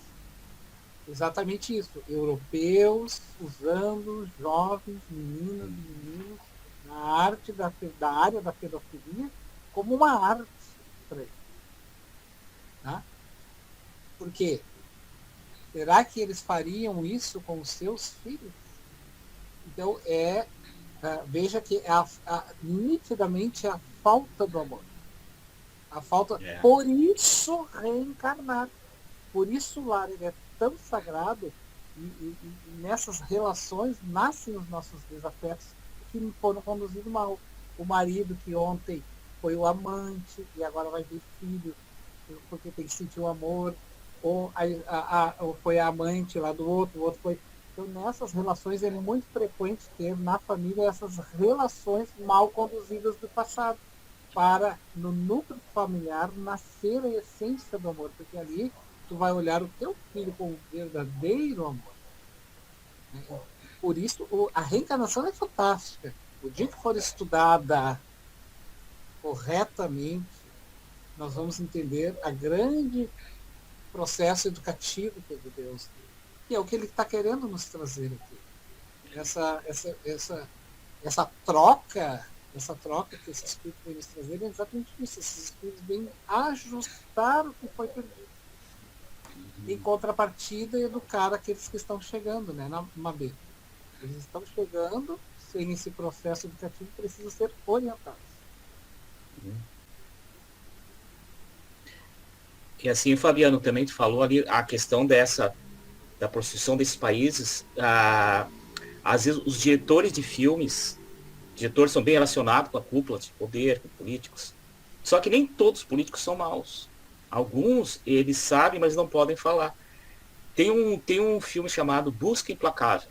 Exatamente isso. Europeus usando jovens, meninas e meninos na arte da área da pedofilia como uma arte para eles. Tá? Por quê? Será que eles fariam isso com os seus filhos? Então, veja que nitidamente a falta do amor. A falta. É. Por isso reencarnar. Por isso o lar ele é tão sagrado e nessas relações nascem os nossos desafetos que foram conduzidos mal. O marido que ontem foi o amante e agora vai ter filho porque tem que sentir o amor, ou foi a amante lá do outro, o outro foi. Então nessas relações é muito frequente ter na família essas relações mal conduzidas do passado, para no núcleo familiar nascer a essência do amor, porque ali tu vai olhar o teu filho com o verdadeiro amor. Por isso a reencarnação é fantástica. O dia que for estudada corretamente, nós vamos entender a grande processo educativo que é de Deus, que é o que Ele está querendo nos trazer aqui. Essa troca que esse Espírito vem nos trazer é exatamente isso. Esses Espíritos vêm ajustar o que foi perdido. Em contrapartida, educar aqueles que estão chegando, né, na Mabê. Eles estão chegando, sem esse processo educativo, precisam ser orientados. E assim, Fabiano, também tu falou ali a questão da prostituição desses países. Às vezes os diretores de filmes, diretores são bem relacionados com a cúpula de poder, com políticos. Só que nem todos os políticos são maus. Alguns, eles sabem, mas não podem falar. Tem um filme chamado Busca Implacável,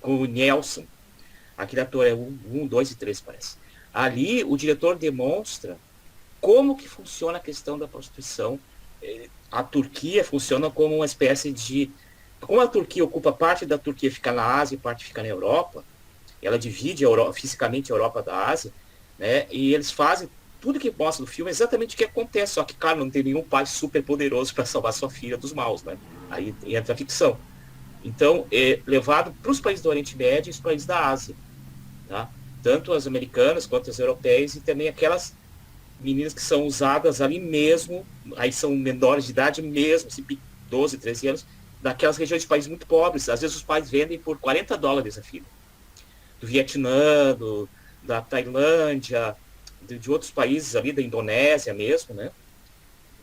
com o Nelson. Aquele ator é 1, 2 e 3, parece. Ali, o diretor demonstra como que funciona a questão da prostituição. A Turquia funciona como uma espécie de... Como a Turquia ocupa parte da Turquia, fica na Ásia e parte fica na Europa, ela divide fisicamente a Europa da Ásia, né? E eles fazem tudo que mostra no filme exatamente o que acontece, só que, claro, não tem nenhum pai super poderoso para salvar sua filha dos maus, né? Aí entra a ficção. Então, é levado para os países do Oriente Médio e os países da Ásia, tá? Tanto as americanas quanto as europeias, e também aquelas meninas que são usadas ali mesmo, aí são menores de idade mesmo, assim, 12, 13 anos, daquelas regiões de países muito pobres. Às vezes os pais vendem por $40 a filha. Do Vietnã, da Tailândia, de outros países ali, da Indonésia mesmo, né?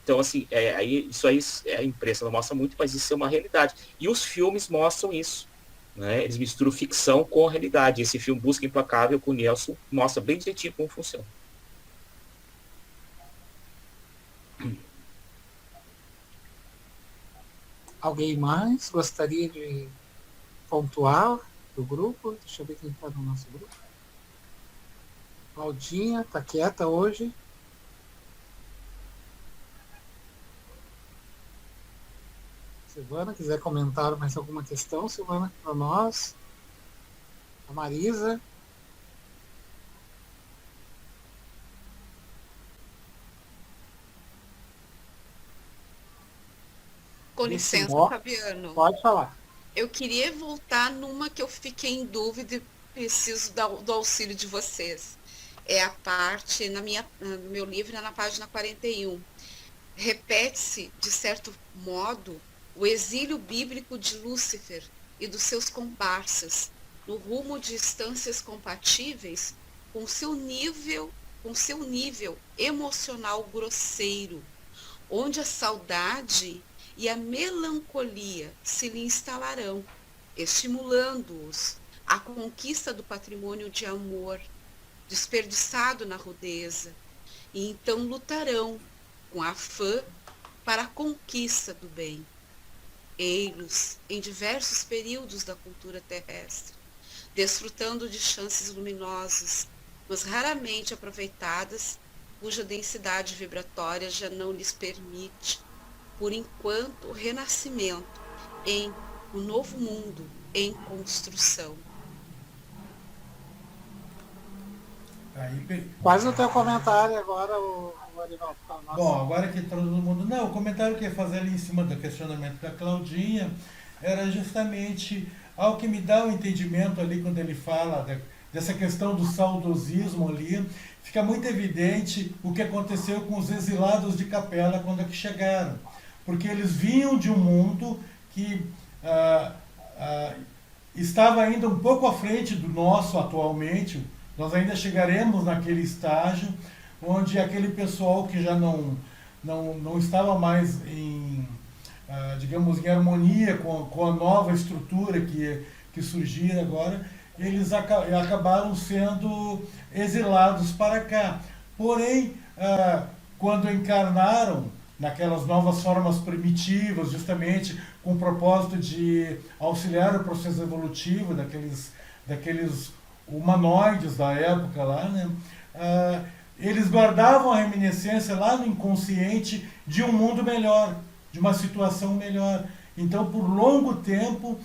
Então, assim, isso aí a imprensa não mostra muito, mas isso é uma realidade. E os filmes mostram isso, né? Eles misturam ficção com a realidade. Esse filme Busca Implacável, com o Nelson, mostra bem direitinho como funciona. Alguém mais gostaria de pontuar do grupo? Deixa eu ver quem está no nosso grupo. Claudinha, está quieta hoje. Silvana, quiser comentar mais alguma questão, Silvana, para nós. A Marisa. Com licença, Fabiano. Pode falar. Eu queria voltar numa que eu fiquei em dúvida e preciso do auxílio de vocês. É a parte, no meu livro, na página 41. Repete-se, de certo modo, o exílio bíblico de Lúcifer e dos seus comparsas, no rumo de instâncias compatíveis com seu nível emocional grosseiro, onde a saudade e a melancolia se lhe instalarão, estimulando-os à conquista do patrimônio de amor desperdiçado na rudeza, e então lutarão com afã para a conquista do bem. Ei-los em diversos períodos da cultura terrestre, desfrutando de chances luminosas, mas raramente aproveitadas, cuja densidade vibratória já não lhes permite, por enquanto, o renascimento em um novo mundo em construção. Quase o teu comentário agora, o Arivaldo. Bom, agora que todo mundo... Não, o comentário que eu ia fazer ali em cima do questionamento da Claudinha era justamente algo que me dá um entendimento ali quando ele fala dessa questão do saudosismo ali. Fica muito evidente o que aconteceu com os exilados de Capela quando aqui chegaram. Porque eles vinham de um mundo que estava ainda um pouco à frente do nosso atualmente. Nós ainda chegaremos naquele estágio, onde aquele pessoal que já não estava mais em, digamos, em harmonia com a nova estrutura que surgia agora, eles acabaram sendo exilados para cá. Porém, quando encarnaram naquelas novas formas primitivas, justamente com o propósito de auxiliar o processo evolutivo daqueles humanoides da época lá, né? Eles guardavam a reminiscência lá no inconsciente de um mundo melhor, de uma situação melhor. Então, por longo tempo,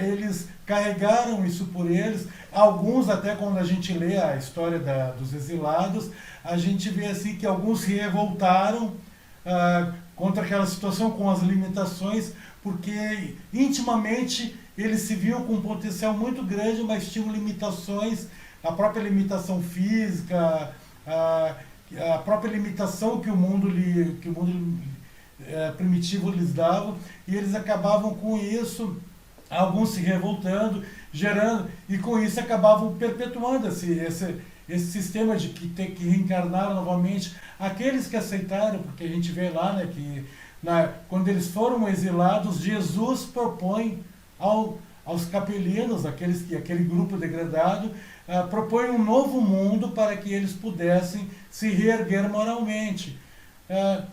eles carregaram isso por eles. Alguns, até quando a gente lê a história dos exilados, a gente vê assim que alguns se revoltaram contra aquela situação, com as limitações, porque intimamente eles se viam com um potencial muito grande, mas tinham limitações, a própria limitação física, a própria limitação que o mundo primitivo lhes dava, e eles acabavam com isso, alguns se revoltando, gerando, e com isso acabavam perpetuando esse sistema de que ter que reencarnar novamente. Aqueles que aceitaram, porque a gente vê lá, né, que quando eles foram exilados, Jesus propõe aos capelinos, aquele grupo degradado, propõe um novo mundo para que eles pudessem se reerguer moralmente.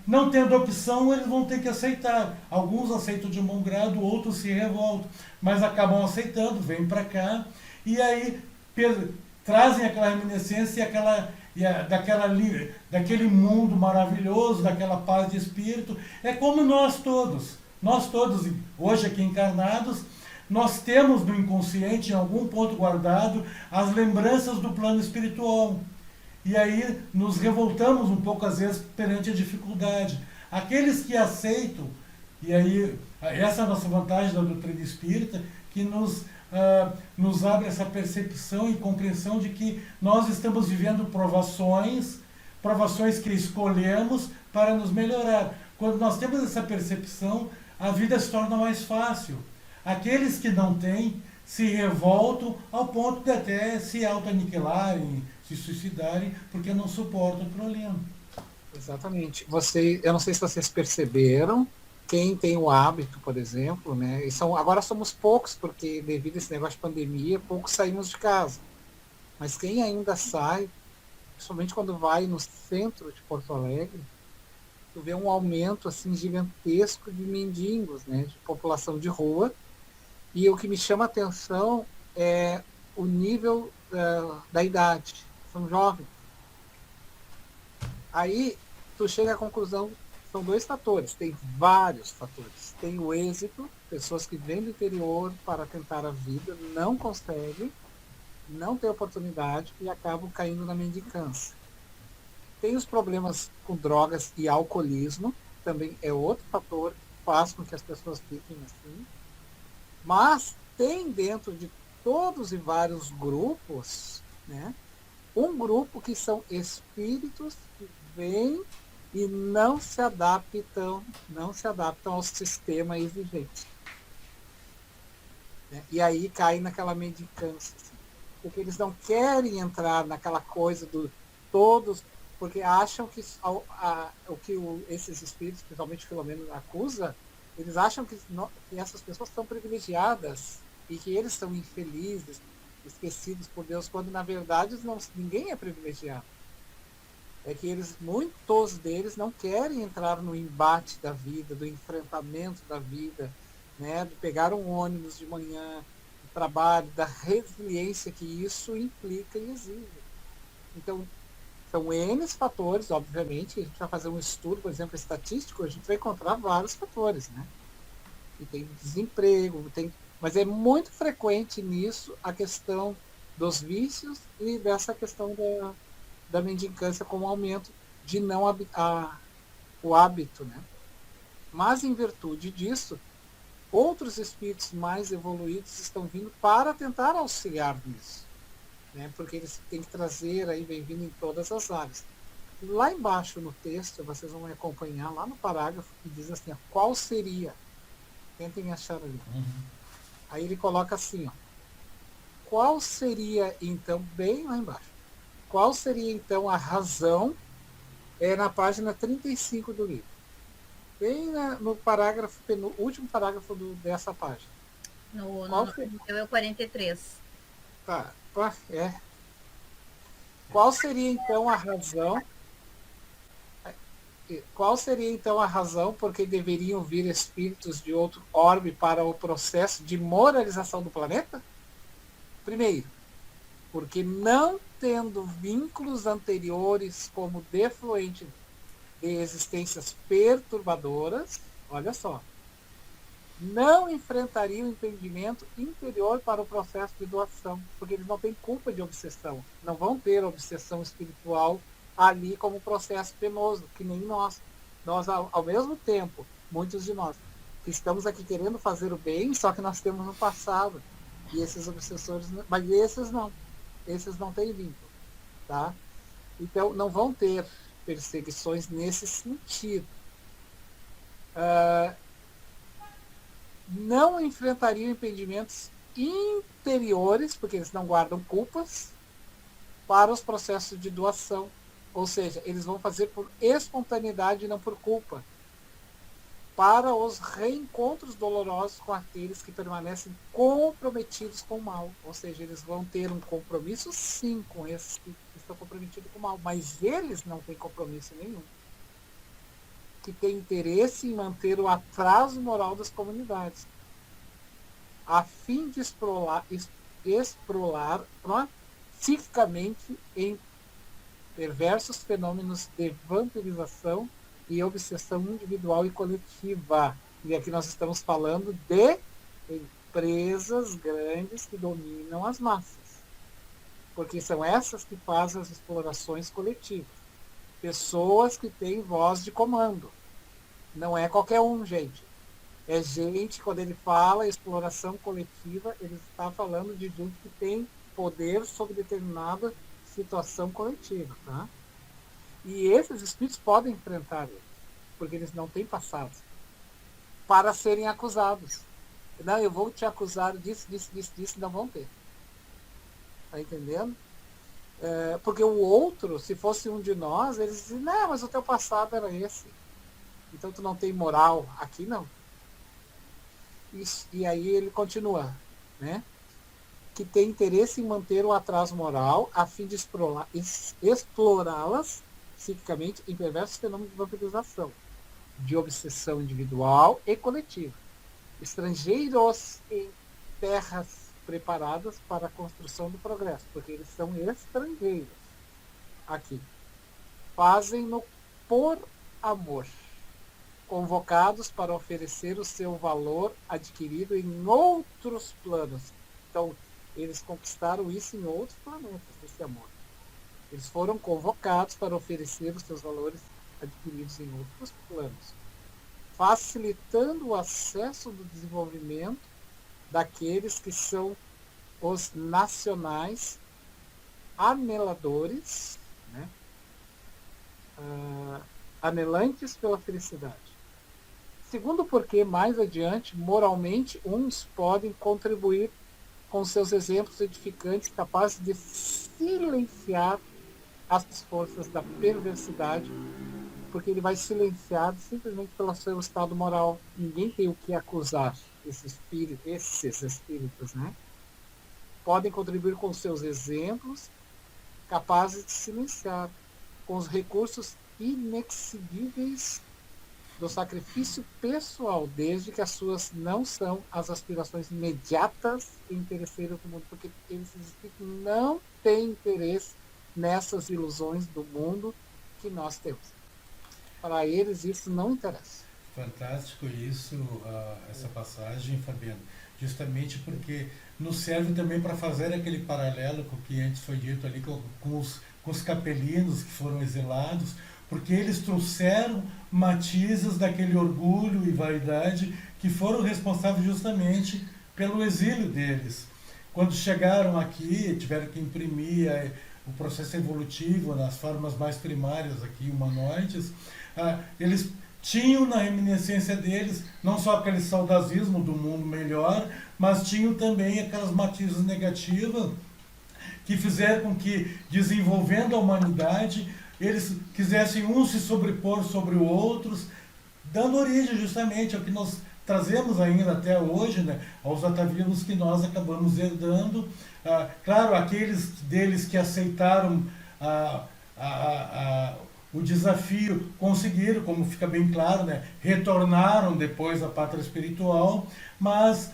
Não tendo opção, eles vão ter que aceitar. Alguns aceitam de bom grado, outros se revoltam, mas acabam aceitando, vêm para cá, e aí trazem aquela reminiscência daquele mundo maravilhoso, daquela paz de espírito. É como nós todos, hoje aqui encarnados, nós temos no inconsciente, em algum ponto guardado, as lembranças do plano espiritual. E aí nos revoltamos um pouco, às vezes, perante a dificuldade. Aqueles que aceitam, e aí essa é a nossa vantagem da doutrina espírita, que nos abre essa percepção e compreensão de que nós estamos vivendo provações que escolhemos para nos melhorar. Quando nós temos essa percepção, a vida se torna mais fácil. Aqueles que não têm se revoltam ao ponto de até se auto-aniquilarem, se suicidarem, porque não suportam o problema. Exatamente. Eu não sei se vocês perceberam, quem tem o hábito, por exemplo, né? Agora somos poucos, porque devido a esse negócio de pandemia, poucos saímos de casa. Mas quem ainda sai, principalmente quando vai no centro de Porto Alegre, tu vê um aumento assim gigantesco de mendigos, né? De população de rua. E o que me chama a atenção é o nível da idade. São jovens. Aí tu chega à conclusão, são dois fatores, tem vários fatores. Tem o êxito, pessoas que vêm do interior para tentar a vida, não conseguem, não têm oportunidade e acabam caindo na mendicância. Tem os problemas com drogas e alcoolismo, também é outro fator que faz com que as pessoas fiquem assim. Mas tem dentro de todos e vários grupos, né, um grupo que são espíritos que vêm e não se adaptam ao sistema exigente. Né? E aí cai naquela mendicância. Assim, porque eles não querem entrar naquela coisa do todos, porque acham que o que esses espíritos, principalmente Filomeno, acusa, eles acham que essas pessoas são privilegiadas e que eles são infelizes, esquecidos por Deus, quando na verdade ninguém é privilegiado. É que muitos deles não querem entrar no embate da vida, do enfrentamento da vida, né, de pegar um ônibus de manhã, do trabalho, da resiliência que isso implica e exige. Então, são N fatores, obviamente, a gente vai fazer um estudo, por exemplo, estatístico, a gente vai encontrar vários fatores, né? E tem desemprego, mas é muito frequente nisso a questão dos vícios e dessa questão da mendicância como aumento de o hábito, né? Mas, em virtude disso, outros espíritos mais evoluídos estão vindo para tentar auxiliar nisso. Né, porque eles têm que trazer, aí vem vindo em todas as áreas. Lá embaixo no texto, vocês vão acompanhar, lá no parágrafo, que diz assim, ó, qual seria? Tentem achar ali. Aí ele coloca assim, ó, qual seria, então, bem lá embaixo, qual seria então a razão? É na página 35 do livro. Bem no parágrafo, no último parágrafo dessa página. No meu é o 43. Tá, Qual seria então a razão? Qual seria então a razão porque deveriam vir espíritos de outro orbe para o processo de moralização do planeta? Primeiro, porque não tendo vínculos anteriores como defluente de existências perturbadoras, olha só, não enfrentariam o impedimento interior para o processo de doação, porque eles não têm culpa de obsessão, não vão ter obsessão espiritual ali como processo penoso, que nem nós. Nós, ao mesmo tempo, muitos de nós, que estamos aqui querendo fazer o bem, só que nós temos no passado. E esses obsessores, mas esses não têm vínculo. Tá? Então, não vão ter perseguições nesse sentido. Não enfrentariam impedimentos interiores, porque eles não guardam culpas, para os processos de doação. Ou seja, eles vão fazer por espontaneidade e não por culpa. Para os reencontros dolorosos com aqueles que permanecem comprometidos com o mal. Ou seja, eles vão ter um compromisso sim com esses que estão comprometidos com o mal. Mas eles não têm compromisso nenhum. Que têm interesse em manter o atraso moral das comunidades. A fim de explorar psiquicamente em perversos fenômenos de vampirização e obsessão individual e coletiva. E aqui nós estamos falando de empresas grandes que dominam as massas. Porque são essas que fazem as explorações coletivas. Pessoas que têm voz de comando. Não é qualquer um, gente. É gente, quando ele fala exploração coletiva, ele está falando de gente que tem poder sobre determinada situação coletiva, tá? E esses espíritos podem enfrentar eles, porque eles não têm passado para serem acusados. Não, eu vou te acusar disso, não vão ter. Tá entendendo? Porque o outro, se fosse um de nós, eles dizem, não, mas o teu passado era esse. Então tu não tem moral. Aqui não. E aí ele continua, né? Que tem interesse em manter o atraso moral a fim de explorá-las psiquicamente em perversos fenômenos de vampirização, de obsessão individual e coletiva. Estrangeiros em terras preparadas para a construção do progresso, porque eles são estrangeiros aqui. Fazem-no por amor, convocados para oferecer o seu valor adquirido em outros planos. Então, eles conquistaram isso em outros planetas, esse amor. Eles foram convocados para oferecer os seus valores adquiridos em outros planos, facilitando o acesso do desenvolvimento daqueles que são os nacionais aneladores, né? Anelantes pela felicidade. Segundo porque, mais adiante, moralmente, uns podem contribuir com seus exemplos edificantes, capazes de silenciar as forças da perversidade, porque ele vai silenciar simplesmente pelo seu estado moral. Ninguém tem o que acusar esses espíritos, né? Podem contribuir com seus exemplos, capazes de silenciar, com os recursos inexcedíveis do sacrifício pessoal, desde que as suas não são as aspirações imediatas e interesseiras do mundo, porque eles não têm interesse nessas ilusões do mundo que nós temos. Para eles isso não interessa. Fantástico isso, essa passagem, Fabiano, justamente porque nos serve também para fazer aquele paralelo com o que antes foi dito ali com os capelinos que foram exilados, porque eles trouxeram matizes daquele orgulho e vaidade que foram responsáveis justamente pelo exílio deles. Quando chegaram aqui, tiveram que imprimir o processo evolutivo nas formas mais primárias aqui, humanoides, eles tinham na reminiscência deles não só aquele saudosismo do mundo melhor, mas tinham também aquelas matizes negativas que fizeram com que, desenvolvendo a humanidade, eles quisessem uns se sobrepor sobre os outros, dando origem justamente ao que nós trazemos ainda até hoje, né, aos atavismos que nós acabamos herdando. Claro, aqueles deles que aceitaram o desafio conseguiram, como fica bem claro, né, retornaram depois à pátria espiritual, mas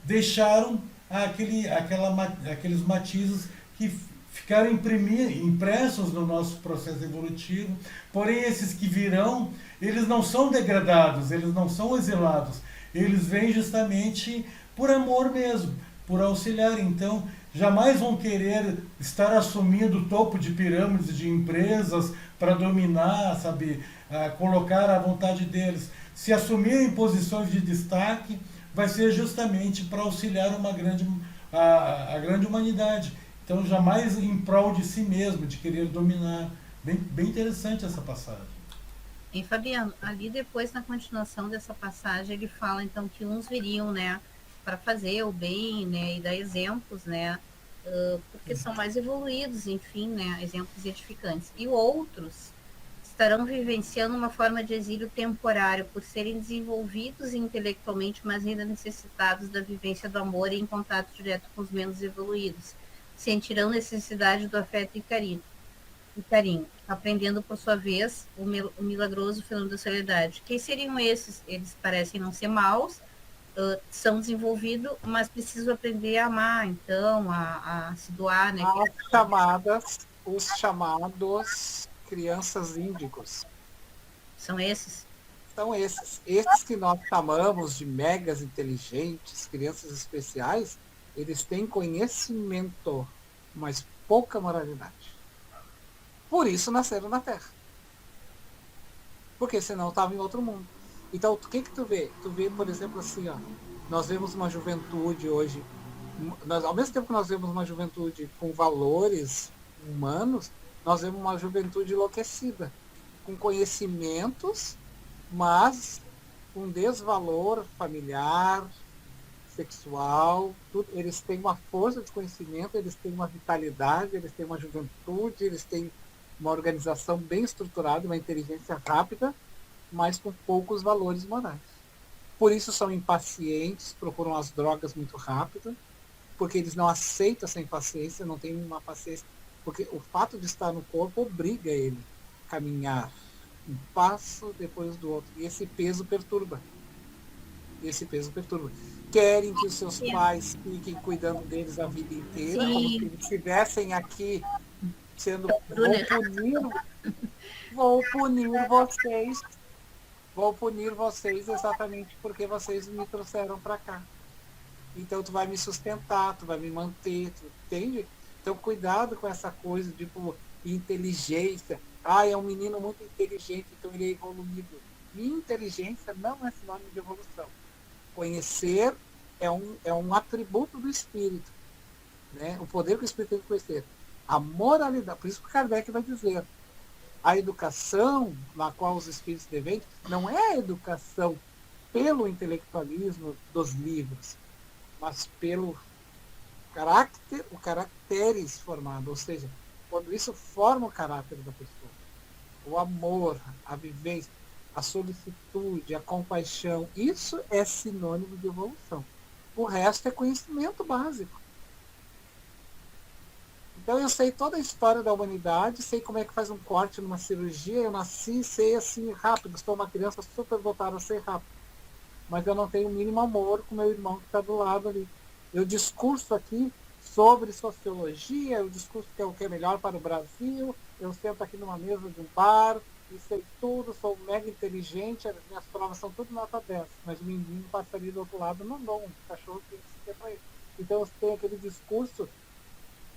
deixaram aqueles matizes que ficaram impressos no nosso processo evolutivo. Porém, esses que virão, eles não são degradados, eles não são exilados, eles vêm justamente por amor mesmo, por auxiliar. Então, jamais vão querer estar assumindo o topo de pirâmides de empresas para dominar, sabe, colocar à vontade deles. Se assumirem posições de destaque, vai ser justamente para auxiliar a grande humanidade. Então, jamais em prol de si mesmo, de querer dominar. Bem interessante essa passagem. E Fabiano, ali depois, na continuação dessa passagem, ele fala então que uns viriam, né, para fazer o bem, né, e dar exemplos, né, porque são mais evoluídos, enfim, né, exemplos edificantes. E outros estarão vivenciando uma forma de exílio temporário por serem desenvolvidos intelectualmente, mas ainda necessitados da vivência do amor e em contato direto com os menos evoluídos. Sentirão necessidade do afeto e carinho, aprendendo por sua vez o milagroso fenômeno da solidariedade. Quem seriam esses? Eles parecem não ser maus, são desenvolvidos, mas precisam aprender a amar, então, a se doar, né? Os chamados crianças índigos. São esses? São esses que nós chamamos de megas inteligentes, crianças especiais. Eles têm conhecimento, mas pouca moralidade. Por isso nasceram na Terra. Porque senão estavam em outro mundo. Então, o que tu vê? Tu vê, por exemplo, assim, ó, nós vemos uma juventude hoje, ao mesmo tempo que nós vemos uma juventude com valores humanos, nós vemos uma juventude enlouquecida, com conhecimentos, mas com desvalor familiar, sexual, tudo. Eles têm uma força de conhecimento, eles têm uma vitalidade, eles têm uma juventude, eles têm uma organização bem estruturada, uma inteligência rápida, mas com poucos valores morais. Por isso são impacientes, procuram as drogas muito rápido, porque eles não aceitam essa impaciência, não têm uma paciência, porque o fato de estar no corpo obriga ele a caminhar um passo depois do outro, e esse peso perturba. Querem que os seus pais fiquem cuidando deles a vida inteira, Sim. como se eles estivessem aqui sendo... Vou punir vocês exatamente porque vocês me trouxeram para cá. Então tu vai me sustentar, tu vai me manter, tu entende? Então cuidado com essa coisa de inteligência. É um menino muito inteligente, então ele é evoluído. Inteligência não é sinônimo de evolução. Conhecer é um atributo do espírito, né? O poder que o espírito tem que conhecer. A moralidade, por isso que Kardec vai dizer, a educação na qual os espíritos devem não é a educação pelo intelectualismo dos livros, mas pelo caráter, o caracteres formado, ou seja, quando isso forma o caráter da pessoa, o amor, a vivência, a solicitude, a compaixão, isso é sinônimo de evolução. O resto é conhecimento básico. Então eu sei toda a história da humanidade, sei como é que faz um corte numa cirurgia, eu nasci, sei assim rápido, sou uma criança super dotada, sei rápido. Mas eu não tenho o mínimo amor com meu irmão que está do lado ali. Eu discurso aqui sobre sociologia, eu discurso que é o que é melhor para o Brasil, eu sento aqui numa mesa de um bar, e sei tudo, sou mega inteligente, as minhas provas são tudo nota 10, mas o menino passa ali do outro lado, não dou um cachorro que se para ele. Então eu tenho aquele discurso,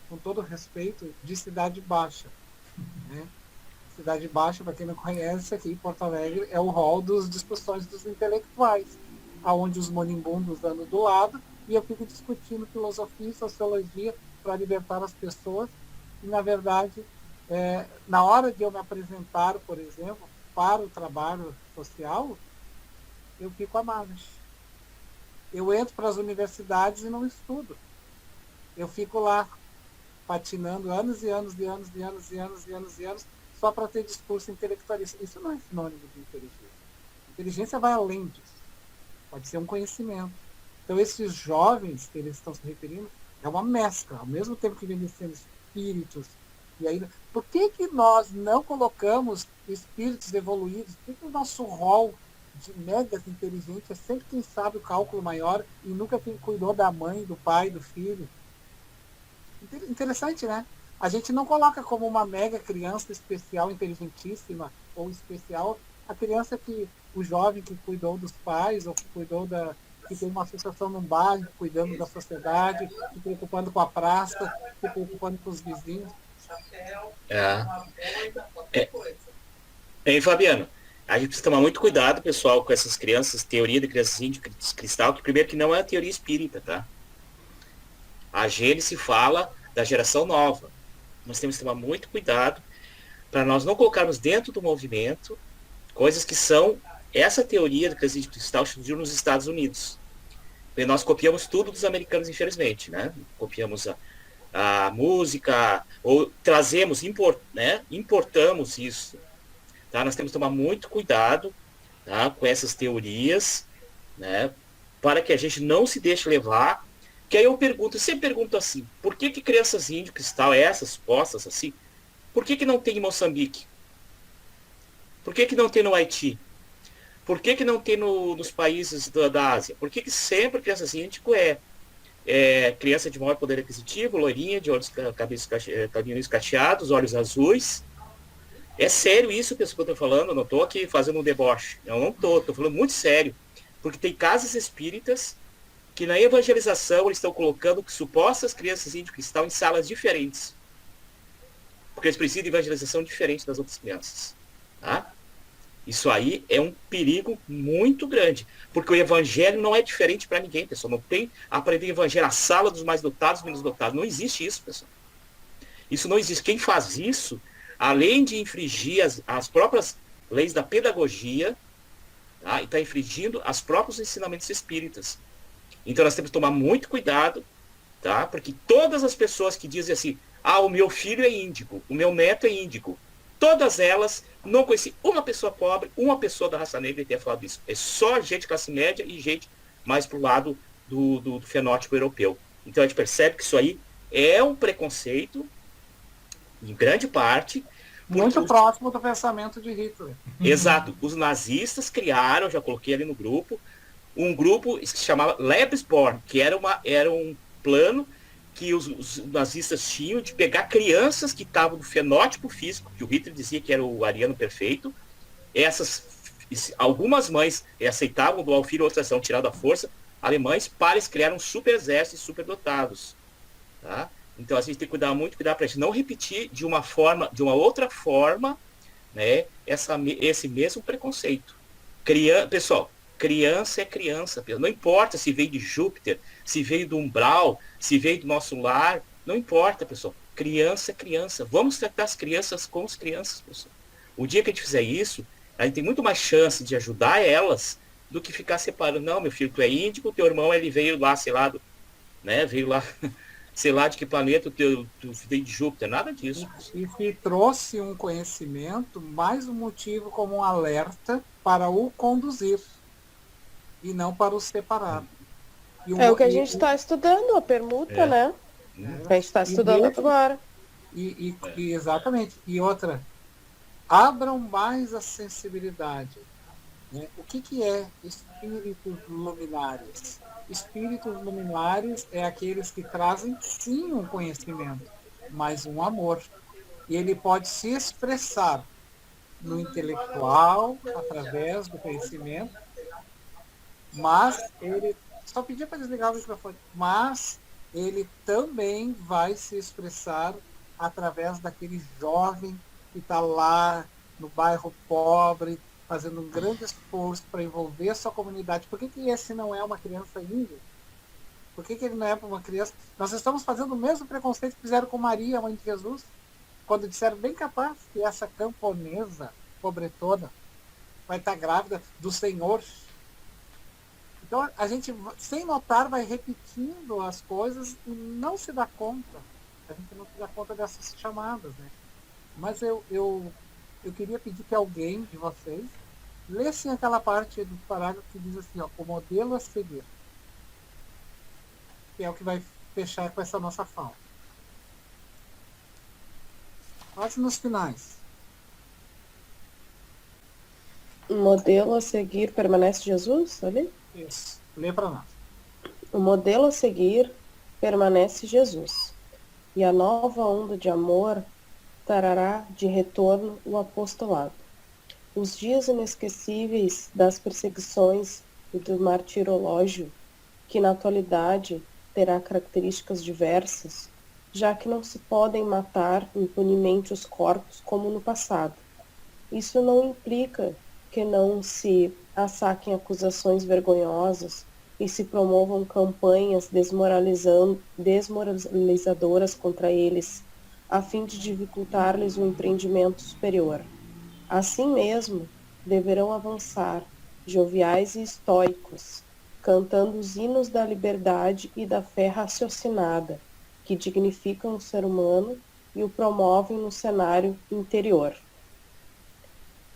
com todo respeito, de cidade baixa. Né? Cidade baixa, para quem não conhece, aqui em Porto Alegre, é o hall das discussões dos intelectuais, aonde os moribundos andam do lado, e eu fico discutindo filosofia e sociologia para libertar as pessoas, e na verdade, na hora de eu me apresentar, por exemplo, para o trabalho social, eu fico à margem. Eu entro para as universidades e não estudo. Eu fico lá patinando anos e anos e anos e anos e anos e anos e anos só para ter discurso intelectualista. Isso não é sinônimo de inteligência. Inteligência vai além disso. Pode ser um conhecimento. Então, esses jovens que eles estão se referindo é uma mescla. Ao mesmo tempo que vem sendo espíritos. E aí, por que nós não colocamos espíritos evoluídos? Por que o nosso rol de megas inteligentes é sempre quem sabe o cálculo maior e nunca quem cuidou da mãe, do pai, do filho? Interessante, né? A gente não coloca como uma mega criança especial, inteligentíssima, ou especial, a criança que, o jovem que cuidou dos pais, ou que cuidou que tem uma associação num bairro, cuidando da sociedade, se preocupando com a praça, se preocupando com os vizinhos. E Fabiano, a gente precisa tomar muito cuidado, pessoal, com essas crianças, teoria de crianças índices cristal, que primeiro que não é a teoria espírita, tá? A Gênesis fala da geração nova. Nós temos que tomar muito cuidado para nós não colocarmos dentro do movimento coisas que são essa teoria do criança de cristal surgiu nos Estados Unidos. E nós copiamos tudo dos americanos, infelizmente, né? Copiamos a música, ou trazemos, importamos isso. Tá? Nós temos que tomar muito cuidado, tá, com essas teorias, né, para que a gente não se deixe levar. Que aí eu sempre pergunto assim, por que crianças índio cristal, essas postas assim, por que não tem em Moçambique? Por que não tem no Haiti? Por que não tem nos países da Ásia? Por que sempre crianças índico é criança de maior poder aquisitivo, loirinha, de olhos cabelos cacheados, olhos azuis? É sério isso, pessoal, que eu estou falando, eu não estou aqui fazendo um deboche. Eu não estou falando muito sério. Porque tem casas espíritas que na evangelização eles estão colocando supostas crianças índico cristal em salas diferentes. Porque eles precisam de evangelização diferente das outras crianças. Tá? Isso aí é um perigo muito grande. Porque o evangelho não é diferente para ninguém, pessoal. Não tem aprender evangelho a sala dos mais dotados, menos dotados. Não existe isso, pessoal. Isso não existe. Quem faz isso, além de infringir as próprias leis da pedagogia, tá? E está infringindo os próprios ensinamentos espíritas. Então nós temos que tomar muito cuidado, tá? Porque todas as pessoas que dizem assim, o meu filho é índigo, o meu neto é índigo, todas elas, não conheci uma pessoa pobre, uma pessoa da raça negra que tenha falado isso. É só gente classe média e gente mais pro lado do fenótipo europeu. Então a gente percebe que isso aí é um preconceito, em grande parte. Muito próximo do pensamento de Hitler. Exato. Os nazistas criaram, já coloquei ali no grupo, um grupo que se chamava Lebensborn, que era um plano que os nazistas tinham de pegar crianças que estavam no fenótipo físico, que o Hitler dizia que era o ariano perfeito. Algumas mães aceitavam doar o filho, outras são tiradas à força, alemães, para eles criarem um super exército superdotados. Tá? Então a gente tem que muito cuidar para a gente não repetir de uma outra forma, né, esse mesmo preconceito. Pessoal, criança é criança. Não importa se veio de Júpiter, se veio do umbral, se veio do nosso lar, não importa, pessoal. Criança é criança. Vamos tratar as crianças como as crianças, pessoal. O dia que a gente fizer isso, a gente tem muito mais chance de ajudar elas do que ficar separando. Não, meu filho, tu é índico, teu irmão ele veio lá, sei lá, veio lá, sei lá de que planeta, tu veio de Júpiter, nada disso. E se trouxe um conhecimento, mais um motivo como um alerta para o conduzir e não para o separar. É o que a gente está estudando, a permuta, né? A gente está estudando agora. Exatamente. E outra, abram mais a sensibilidade. Né? O que é espíritos luminares? Espíritos luminares é aqueles que trazem, sim, um conhecimento, mas um amor. E ele pode se expressar no intelectual, através do conhecimento, mas ele... Só pedir para desligar o microfone. Mas ele também vai se expressar através daquele jovem que está lá no bairro pobre, fazendo um grande esforço para envolver a sua comunidade. Por que esse não é uma criança índia? Por que ele não é uma criança? Nós estamos fazendo o mesmo preconceito que fizeram com Maria, a mãe de Jesus, quando disseram bem capaz que essa camponesa pobretona vai estar grávida do Senhor. Então a gente, sem notar, vai repetindo as coisas e não se dá conta. a gente não se dá conta dessas chamadas, né? Mas eu queria pedir que alguém de vocês lessem aquela parte do parágrafo que diz assim, ó, o modelo a seguir, que é o que vai fechar com essa nossa fala. Quase nos finais. O modelo a seguir permanece Jesus, ali? Isso. Lê para nós. O modelo a seguir permanece Jesus. E a nova onda de amor trará de retorno o apostolado. Os dias inesquecíveis das perseguições e do martirológio, que na atualidade terá características diversas, já que não se podem matar impunemente os corpos como no passado. Isso não implica que não se assaquem acusações vergonhosas e se promovam campanhas desmoralizadoras contra eles, a fim de dificultar-lhes o empreendimento superior. Assim mesmo, deverão avançar, joviais e estoicos, cantando os hinos da liberdade e da fé raciocinada, que dignificam o ser humano e o promovem no cenário interior.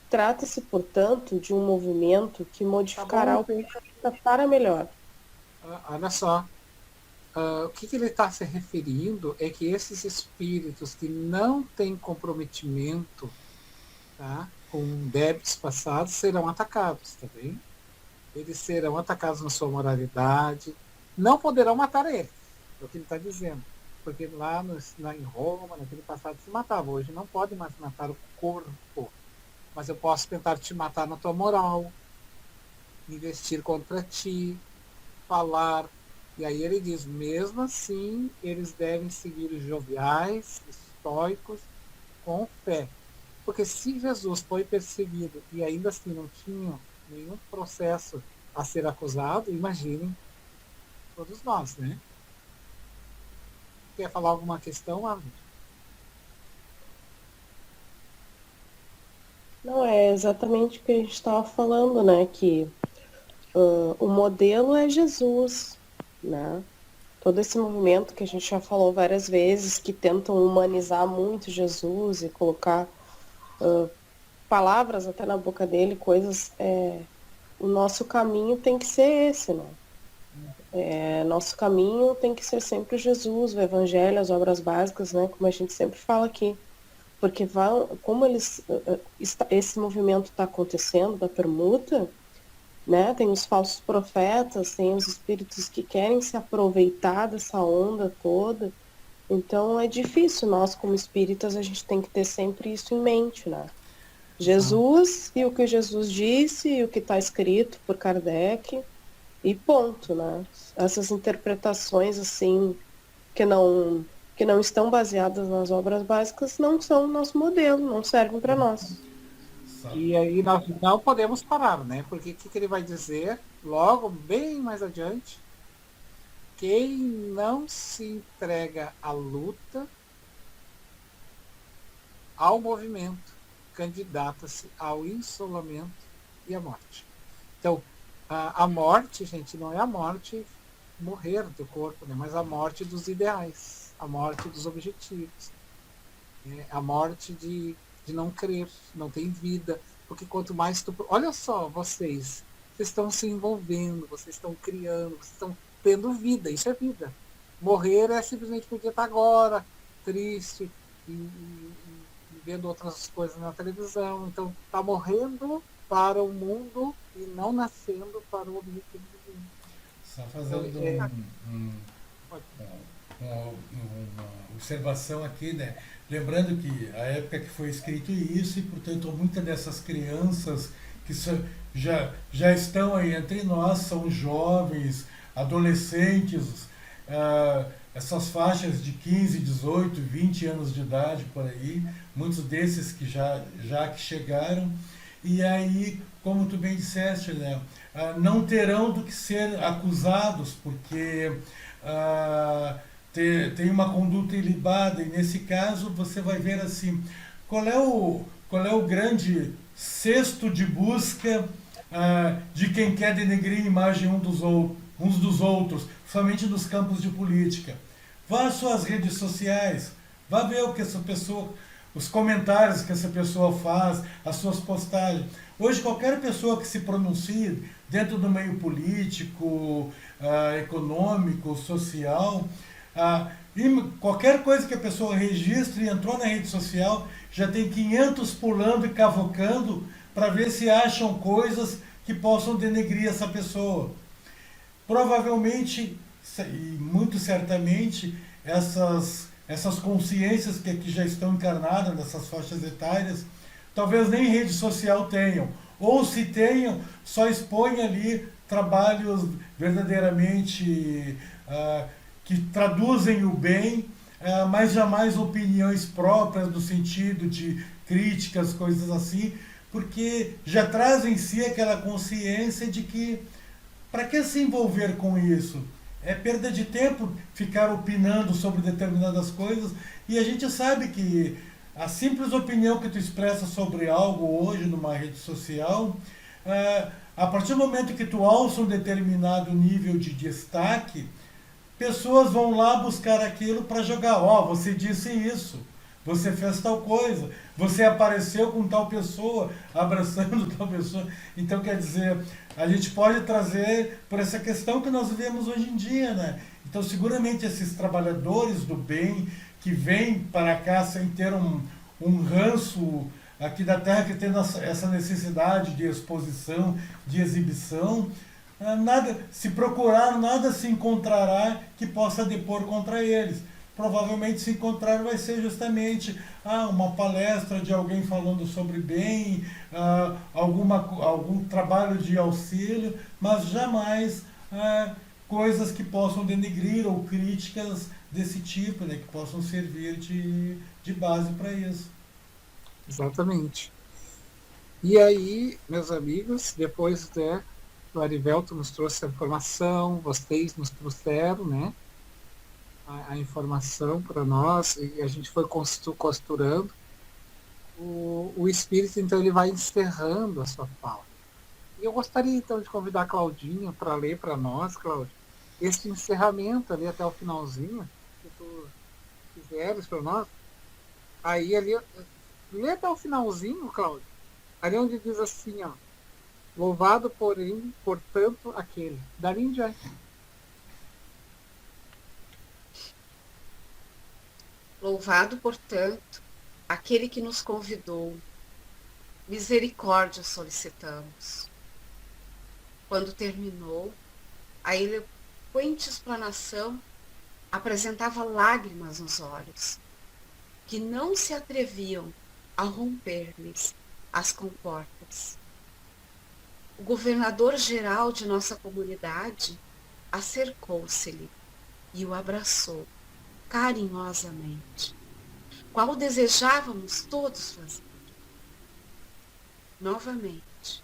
Trata-se, portanto, de um movimento que modificará o planeta para melhor. Olha só, o que ele está se referindo é que esses espíritos que não têm comprometimento, tá, com débitos passados serão atacados, tá bem? Eles serão atacados na sua moralidade, não poderão matar ele, é o que ele está dizendo. Porque lá em Roma, naquele passado, se matava. Hoje não pode mais matar o corpo. Mas eu posso tentar te matar na tua moral, investir contra ti, falar. E aí ele diz, mesmo assim, eles devem seguir os joviais, estoicos, com fé. Porque se Jesus foi perseguido e ainda assim não tinha nenhum processo a ser acusado, imaginem todos nós, né? Quer falar alguma questão, Ávila? Não, é exatamente o que a gente estava falando, né? Que o modelo é Jesus, né? Todo esse movimento que a gente já falou várias vezes, que tentam humanizar muito Jesus e colocar palavras até na boca dele, coisas... o nosso caminho tem que ser esse, né? Nosso caminho tem que ser sempre Jesus, o Evangelho, as obras básicas, né? Como a gente sempre fala aqui. Porque como esse movimento está acontecendo, da permuta, né? Tem os falsos profetas, tem os espíritos que querem se aproveitar dessa onda toda. Então é difícil, nós como espíritas, a gente tem que ter sempre isso em mente, né? Jesus e o que Jesus disse e o que está escrito por Kardec e ponto, né? Essas interpretações assim que não estão baseadas nas obras básicas não são o nosso modelo, não servem para nós. E aí nós não podemos parar, né? Porque o que ele vai dizer logo, bem mais adiante? Quem não se entrega à luta, ao movimento, candidata-se ao isolamento e à morte. Então, a morte, gente, não é a morte morrer do corpo, né? Mas a morte dos ideais, a morte dos objetivos, né? A morte de não crer, não tem vida, porque quanto mais tu... Olha só, vocês estão se envolvendo, vocês estão criando, vocês estão tendo vida, isso é vida. Morrer é simplesmente podia estar agora, triste, e vendo outras coisas na televisão. Então, está morrendo para o mundo e não nascendo para o objetivo divino. Só fazendo uma observação aqui, né? Lembrando que a época que foi escrito isso, e portanto muitas dessas crianças que já estão aí entre nós, são jovens, adolescentes, essas faixas de 15, 18, 20 anos de idade por aí, muitos desses que já que chegaram, e aí, como tu bem disseste, né, não terão do que ser acusados, porque tem uma conduta ilibada, e nesse caso você vai ver assim, qual é o grande cesto de busca de quem quer denegrir a imagem uns dos outros, somente nos campos de política. vá às suas redes sociais, vá ver o que essa pessoa, os comentários que essa pessoa faz, as suas postagens. Hoje qualquer pessoa que se pronuncie dentro do meio político, econômico, social, e qualquer coisa que a pessoa registre e entrou na rede social, já tem 500 pulando e cavocando para ver se acham coisas que possam denegrir essa pessoa. Provavelmente, e muito certamente, essas consciências que aqui já estão encarnadas nessas faixas etárias, talvez nem rede social tenham. Ou se tenham, só expõem ali trabalhos verdadeiramente que traduzem o bem, mas jamais opiniões próprias no sentido de críticas, coisas assim, porque já trazem em si aquela consciência de que para que se envolver com isso? É perda de tempo ficar opinando sobre determinadas coisas, e a gente sabe que a simples opinião que tu expressa sobre algo hoje numa rede social, a partir do momento que tu alça um determinado nível de destaque, pessoas vão lá buscar aquilo para jogar. Você disse isso, você fez tal coisa, você apareceu com tal pessoa, abraçando tal pessoa. Então, quer dizer, a gente pode trazer por essa questão que nós vivemos hoje em dia, né? Então, seguramente esses trabalhadores do bem que vêm para cá sem ter um ranço aqui da Terra, que tem essa necessidade de exposição, de exibição, nada, se procurar, nada se encontrará que possa depor contra eles. Provavelmente se encontrar vai ser justamente uma palestra de alguém falando sobre bem, algum trabalho de auxílio, mas jamais coisas que possam denegrir ou críticas desse tipo, né, que possam servir de base para isso. Exatamente. E aí, meus amigos, depois o Arivelto nos trouxe a informação, vocês nos trouxeram, né, a informação para nós, e a gente foi costurando. O espírito, então, ele vai encerrando a sua fala. E eu gostaria, então, de convidar a Claudinha para ler para nós, Cláudia, esse encerramento ali até o finalzinho, que tu fizeres para nós. Aí, ali, lê até o finalzinho, Cláudia, ali onde diz assim, louvado, porém, portanto, aquele. Dali em diante. Louvado, portanto, aquele que nos convidou, misericórdia solicitamos. Quando terminou, a eloquente explanação apresentava lágrimas nos olhos, que não se atreviam a romper-lhes as comportas. O governador-geral de nossa comunidade acercou-se-lhe e o abraçou carinhosamente, qual desejávamos todos fazer. Novamente,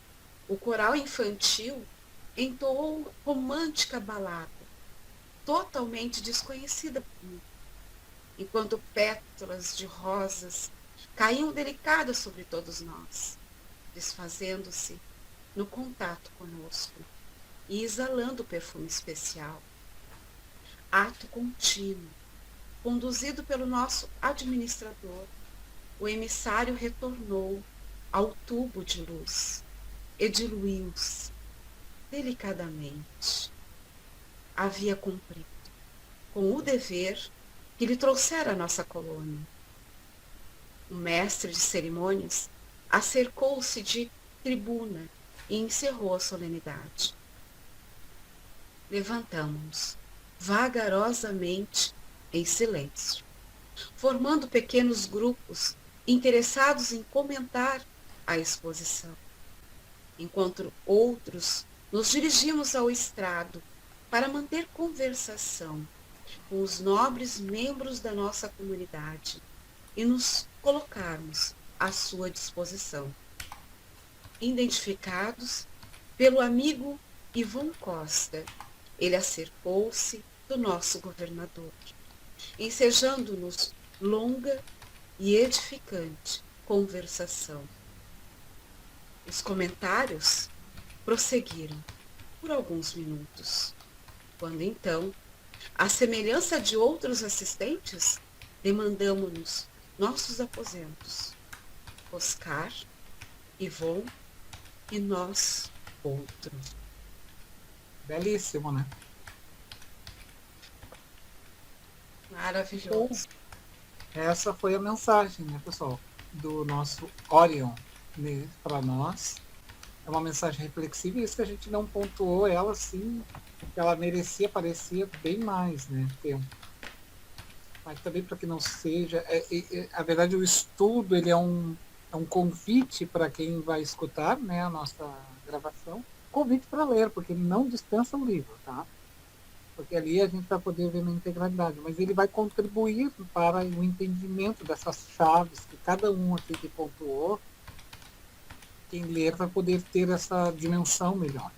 o coral infantil entoou romântica balada, totalmente desconhecida por mim, enquanto pétalas de rosas caíam delicadas sobre todos nós, desfazendo-se no contato conosco e exalando perfume especial. Ato contínuo, conduzido pelo nosso administrador, o emissário retornou ao tubo de luz e diluiu-se delicadamente. Havia cumprido com o dever que lhe trouxera a nossa colônia. O mestre de cerimônias acercou-se de tribuna e encerrou a solenidade. Levantamo-nos vagarosamente em silêncio, formando pequenos grupos interessados em comentar a exposição, enquanto outros nos dirigimos ao estrado para manter conversação com os nobres membros da nossa comunidade e nos colocarmos à sua disposição. Identificados pelo amigo Ivon Costa, ele acercou-se do nosso governador, ensejando-nos longa e edificante conversação. Os comentários prosseguiram por alguns minutos, quando então À semelhança de outros assistentes, demandamos-nos nossos aposentos. Oscar, Ivon e nós outros. Belíssimo, né? Maravilhoso. Essa foi a mensagem, né, pessoal, do nosso Orion, né, para nós. É uma mensagem reflexiva e isso que a gente não pontuou ela, sim, ela merecia, parecia bem mais, né, tempo. Mas também para que não seja... a verdade, o estudo ele é um convite para quem vai escutar, né, a nossa gravação, convite para ler, porque ele não dispensa o livro, tá? Porque ali a gente vai poder ver na integralidade, mas ele vai contribuir para o entendimento dessas chaves que cada um aqui que pontuou, quem ler vai poder ter essa dimensão melhor.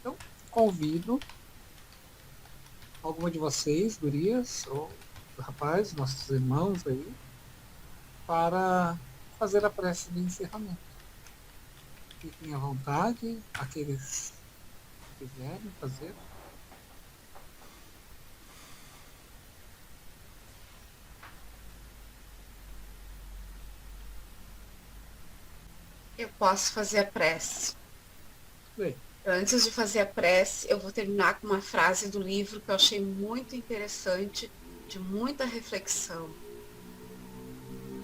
Então, convido alguma de vocês, gurias, ou rapazes, nossos irmãos aí, para fazer a prece de encerramento. Fiquem à vontade, aqueles que quiserem fazer. Eu posso fazer a prece. Bem, Antes de fazer a prece, eu vou terminar com uma frase do livro que eu achei muito interessante, de muita reflexão.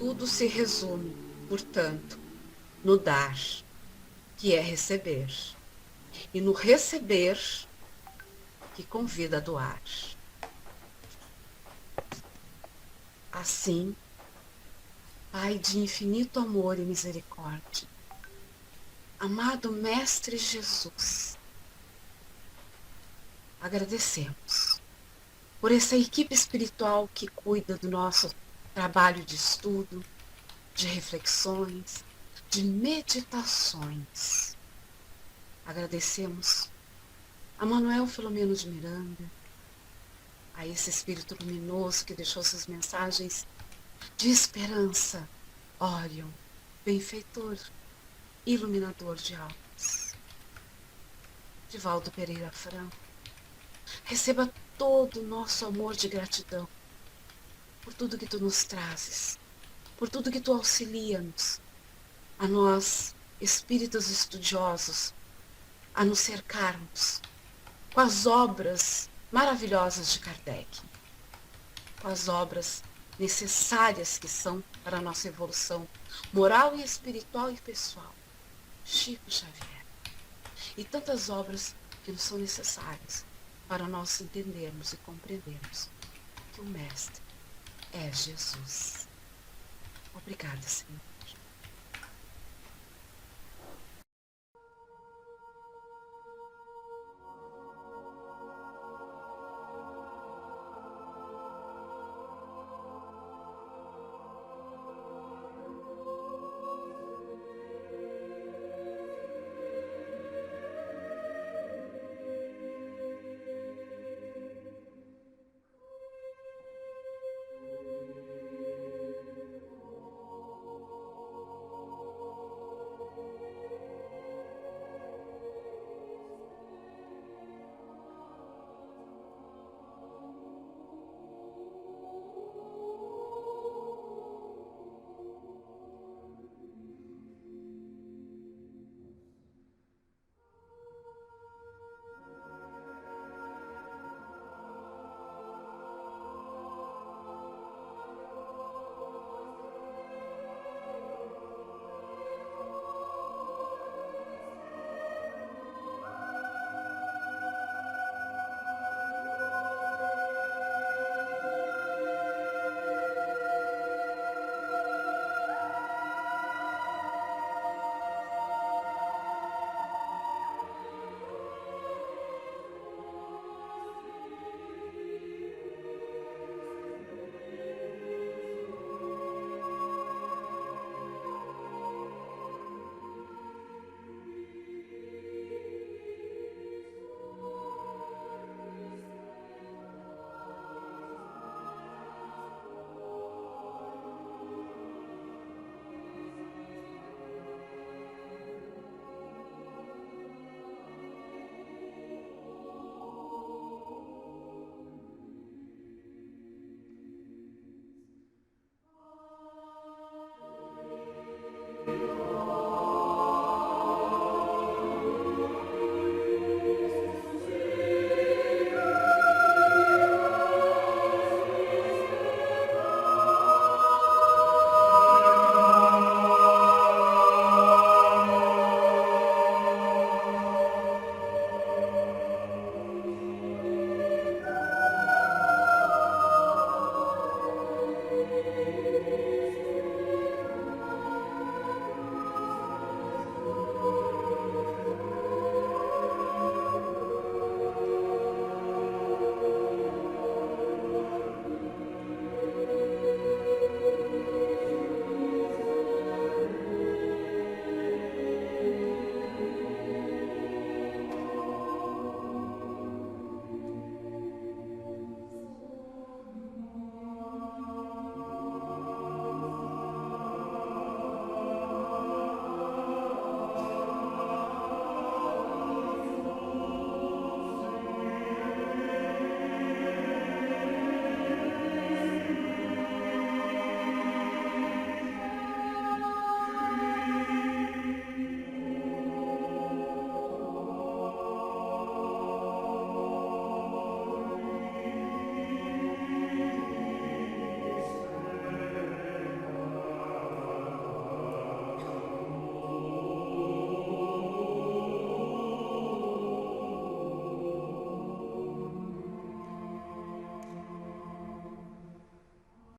Tudo se resume, portanto, no dar, que é receber, e no receber, que convida a doar. Assim, Pai de infinito amor e misericórdia, amado Mestre Jesus, agradecemos por essa equipe espiritual que cuida do nosso trabalho de estudo, de reflexões, de meditações. Agradecemos a Manuel Filomeno de Miranda, a esse espírito luminoso que deixou suas mensagens de esperança, Orion, benfeitor, iluminador de almas. Divaldo Pereira Franco, receba todo o nosso amor de gratidão por tudo que tu nos trazes, por tudo que tu auxilia-nos, a nós, espíritos estudiosos, a nos cercarmos com as obras maravilhosas de Kardec, com as obras necessárias que são para a nossa evolução moral e espiritual e pessoal. Chico Xavier. E tantas obras que nos são necessárias para nós entendermos e compreendermos que o Mestre é Jesus. Obrigada, Senhor.